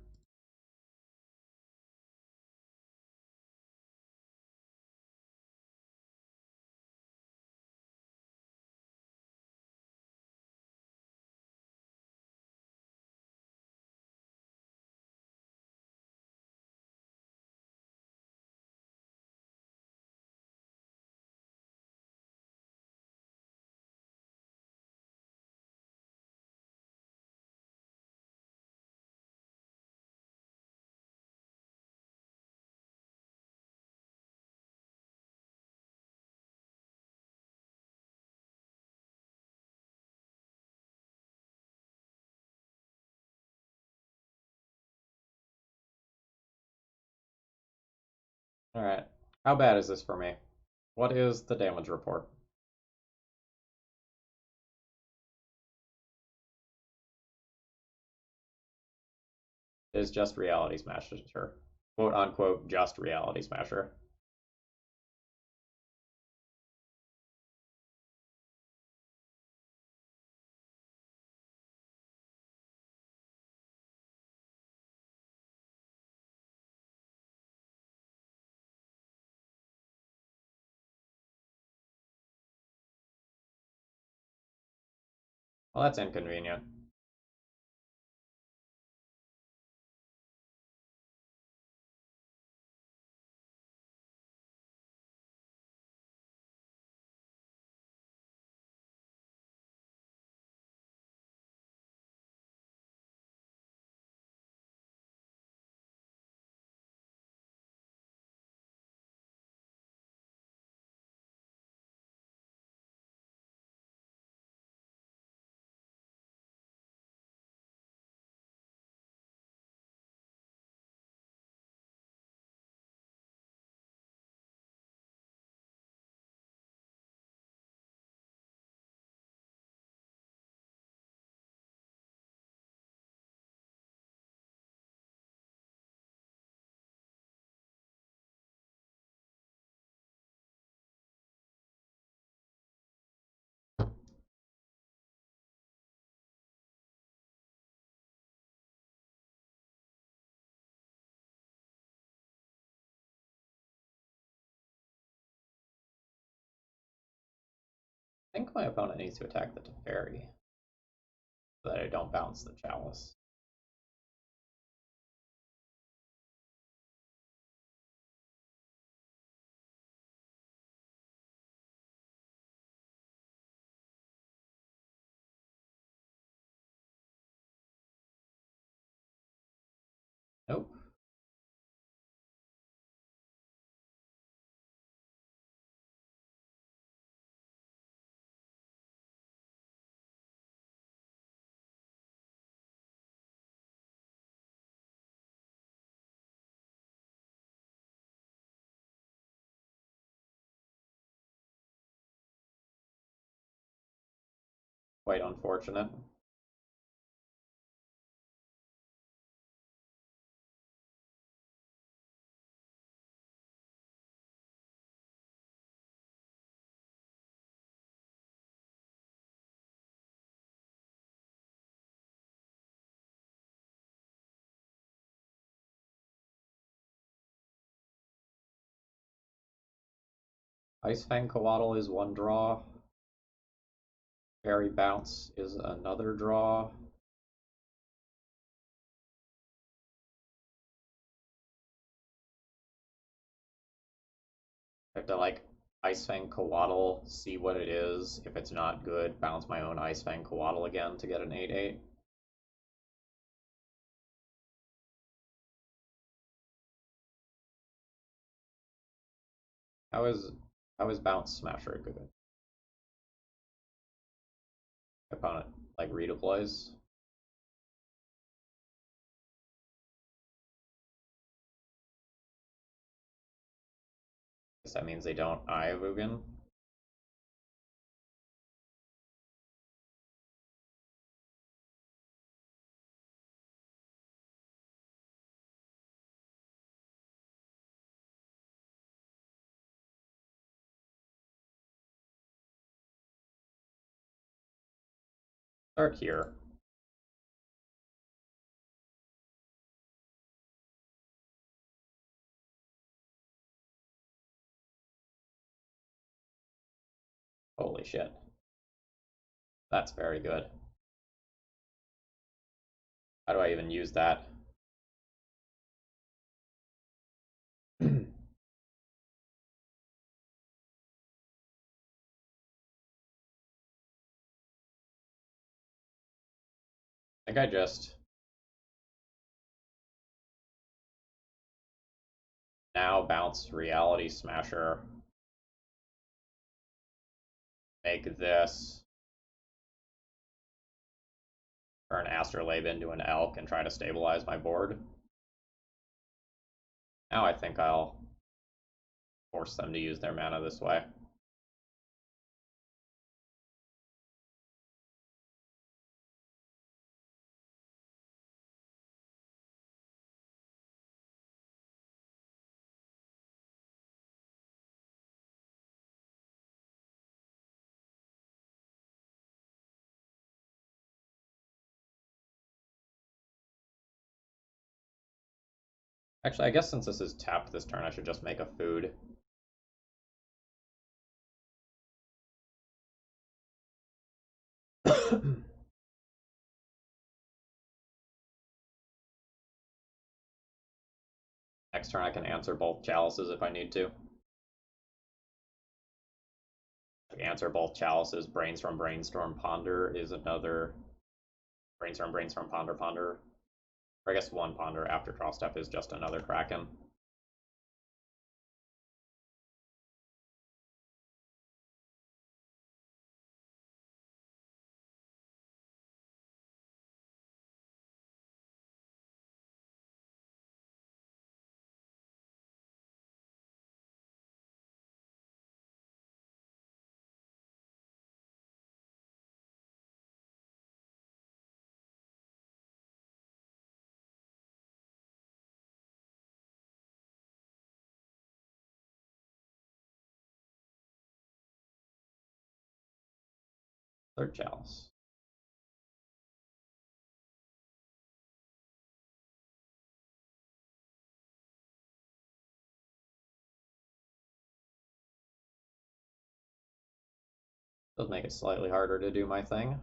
Alright, how bad is this for me? What is the damage report? It is just Reality Smasher. Quote unquote, just Reality Smasher. Well, that's inconvenient. I think my opponent needs to attack the Teferi so that I don't bounce the Chalice. Nope. Quite unfortunate. Ice Fang Coatl is one draw. Fairy Bounce is another draw. I have to like Ice Fang Coatl, see what it is. If it's not good, bounce my own Ice Fang Coatl again to get an 8/8. How is Bounce Smasher good? Opponent like redeploys. Guess that means they don't Eye of Ugin. Start here. Holy shit. That's very good. How do I even use that? I think I just now bounce Reality Smasher. Make this. Turn Astrolabe into an Elk and try to stabilize my board. Now I think I'll force them to use their mana this way. Actually, I guess since this is tapped this turn, I should just make a food. Next turn I can answer both Chalices if I need to. Answer both Chalices. Brainstorm, Brainstorm, Ponder is another. Brainstorm, Brainstorm, Ponder, Ponder. Or I guess one Ponder after draw step is just another Kraken. Third Chalice. Does make it slightly harder to do my thing.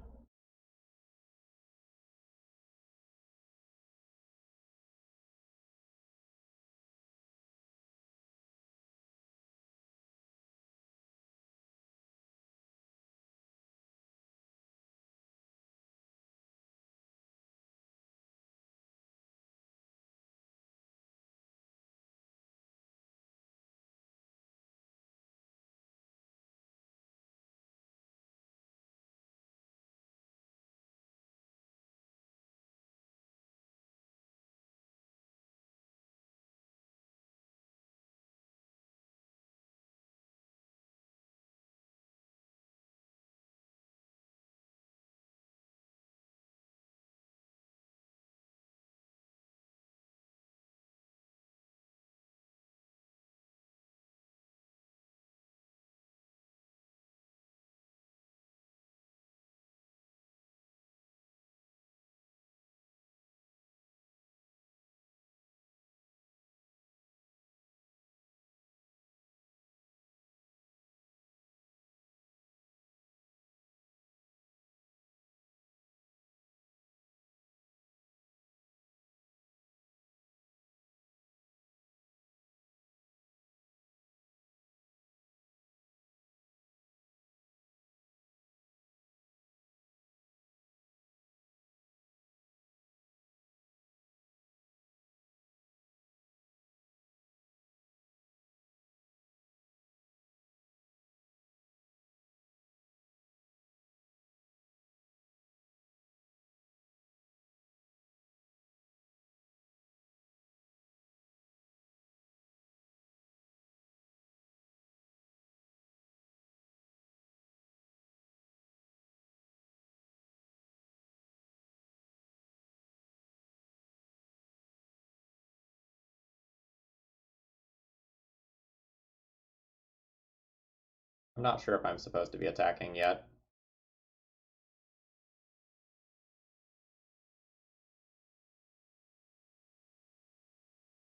I'm not sure if I'm supposed to be attacking yet.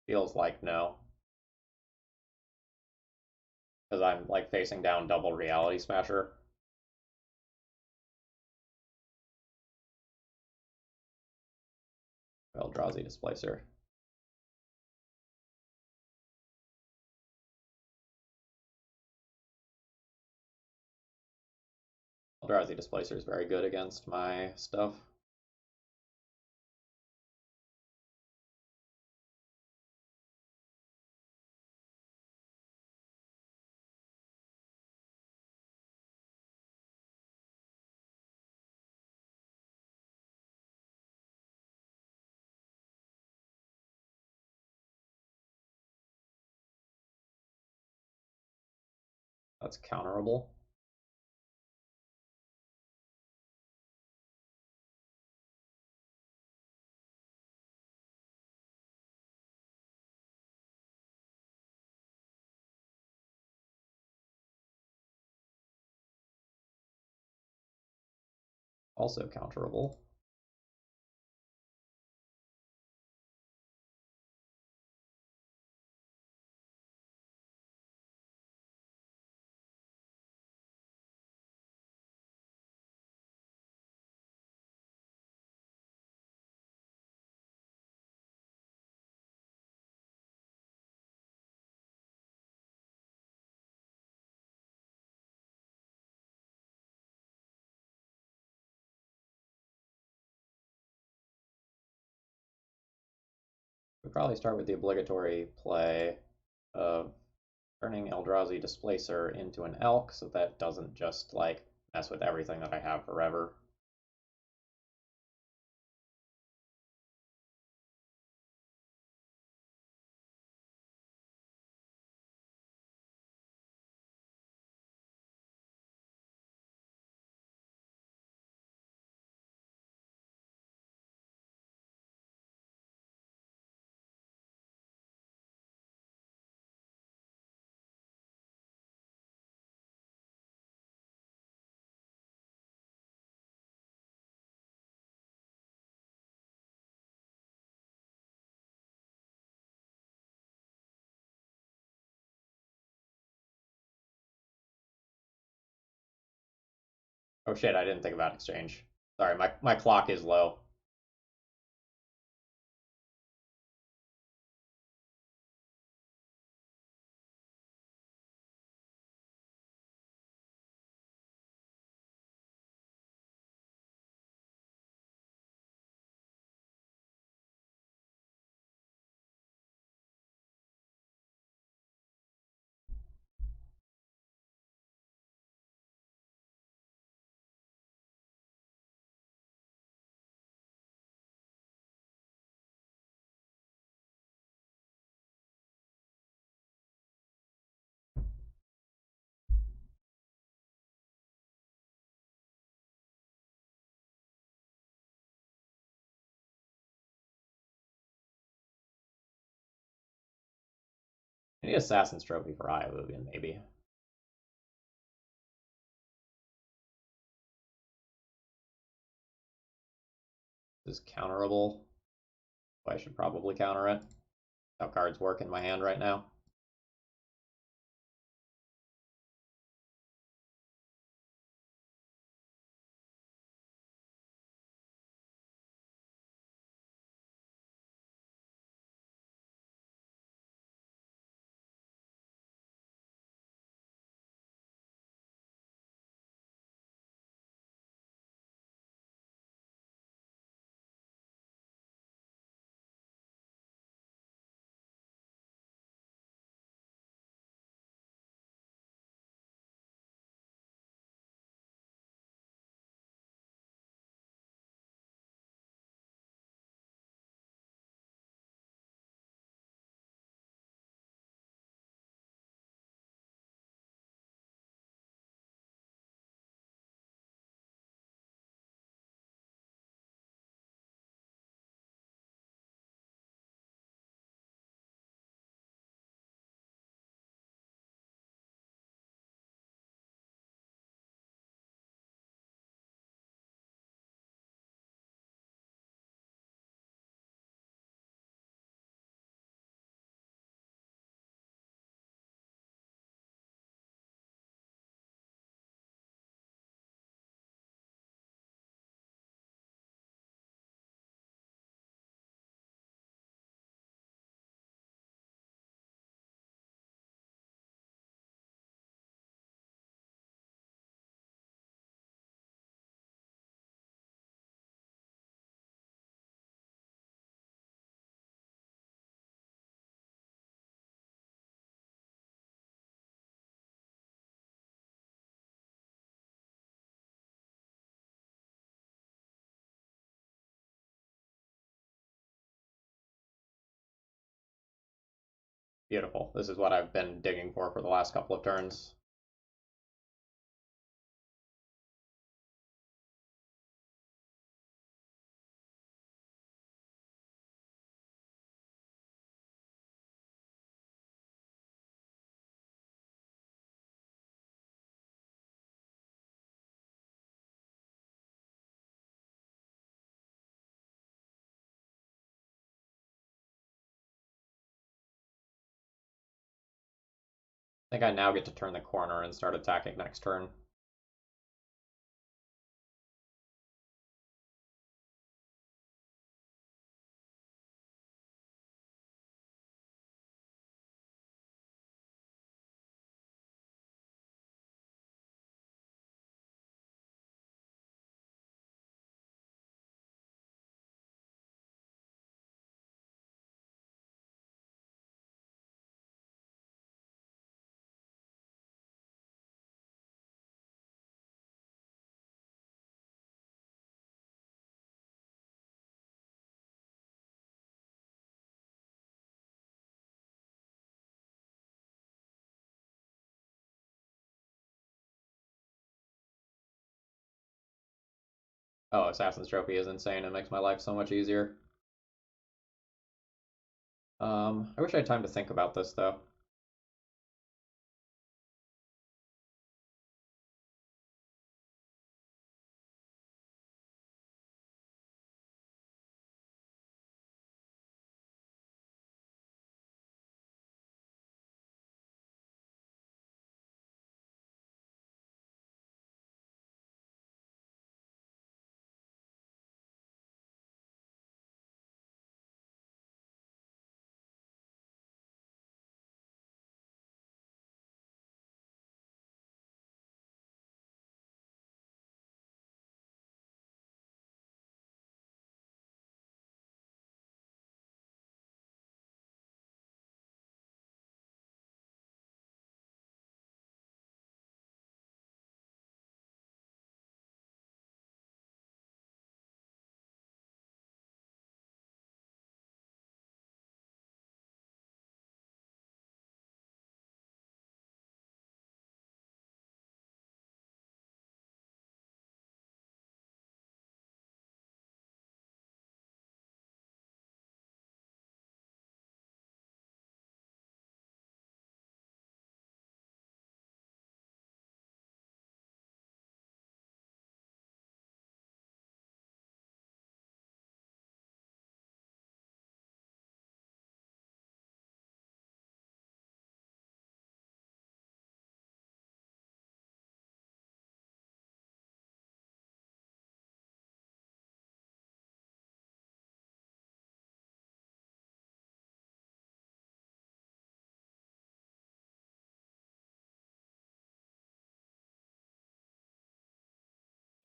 Feels like no. Because I'm like facing down double Reality Smasher. Eldrazi Displacer. Eldrazi Displacer is very good against my stuff. That's counterable. Also counterable. We probably start with the obligatory play of turning Eldrazi Displacer into an Elk so that doesn't just like mess with everything that I have forever. Oh shit, I didn't think about exchange. Sorry, my clock is low. I need Assassin's Trophy for Iovian, maybe. This is counterable. I should probably counter it. How cards work in my hand right now. Beautiful. This is what I've been digging for the last couple of turns. I think I now get to turn the corner and start attacking next turn. Oh, Assassin's Trophy is insane. It makes my life so much easier. I wish I had time to think about this, though.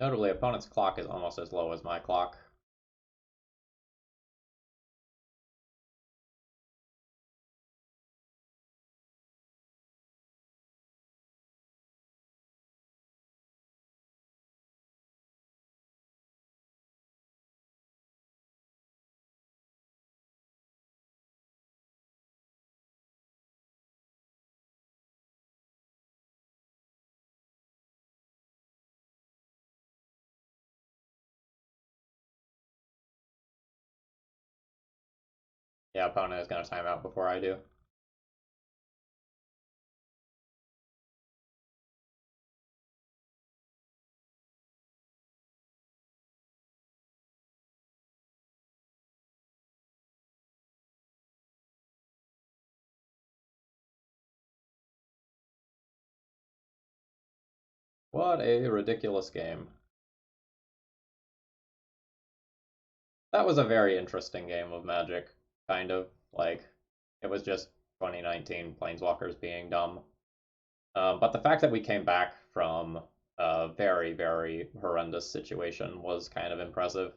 Notably, opponent's clock is almost as low as my clock. Yeah, opponent is going to time out before I do. What a ridiculous game. That was a very interesting game of Magic, kind of. Like, it was just 2019 Planeswalkers being dumb. But the fact that we came back from a very, very horrendous situation was kind of impressive.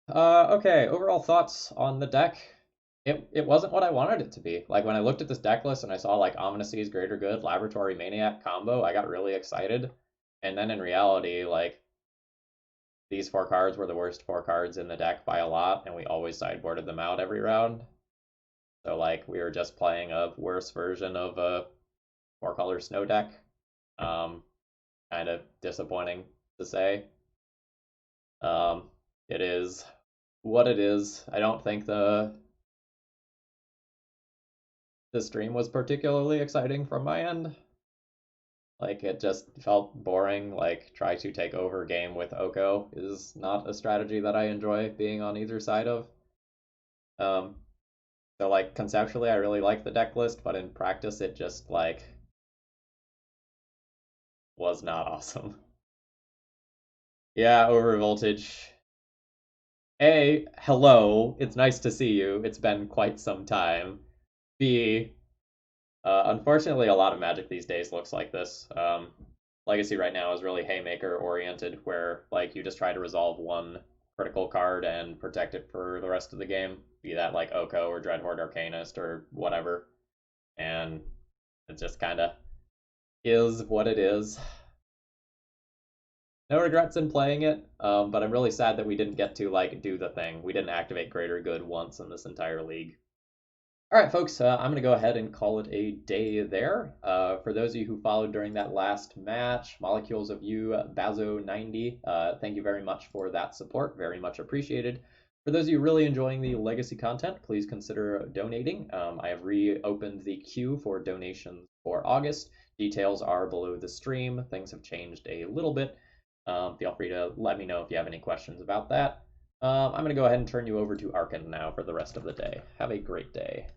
Okay, overall thoughts on the deck. It wasn't what I wanted it to be. Like when I looked at this deck list and I saw like Omniseas Greater Good, Laboratory Maniac combo, I got really excited. And then in reality, like these four cards were the worst four cards in the deck by a lot, and we always sideboarded them out every round. So like we were just playing a worse version of a four color snow deck. Um, Kind of disappointing to say. It is what it is. I don't think the stream was particularly exciting from my end. Like it just felt boring. Like try to take over game with Oko is not a strategy that I enjoy being on either side of. Um, so like conceptually, I really like the deck list, but in practice, it just like was not awesome. Yeah, over voltage. A, hello. It's nice to see you. It's been quite some time. B, unfortunately, a lot of Magic these days looks like this. Legacy right now is really Haymaker oriented, where like you just try to resolve one critical card and protect it for the rest of the game, be that like Oko or Dreadhorde Arcanist or whatever. And it just kind of is what it is. No regrets in playing it, but I'm really sad that we didn't get to like do the thing. We didn't activate Greater Good once in this entire league. All right, folks, I'm going to go ahead and call it a day there. For those of you who followed during that last match, Molecules of You, Bazo90, thank you very much for that support. Very much appreciated. For those of you really enjoying the legacy content, please consider donating. I have reopened the queue for donations for August. Details are below the stream. Things have changed a little bit. Feel free to let me know if you have any questions about that. I'm going to go ahead and turn you over to Arkin now for the rest of the day. Have a great day.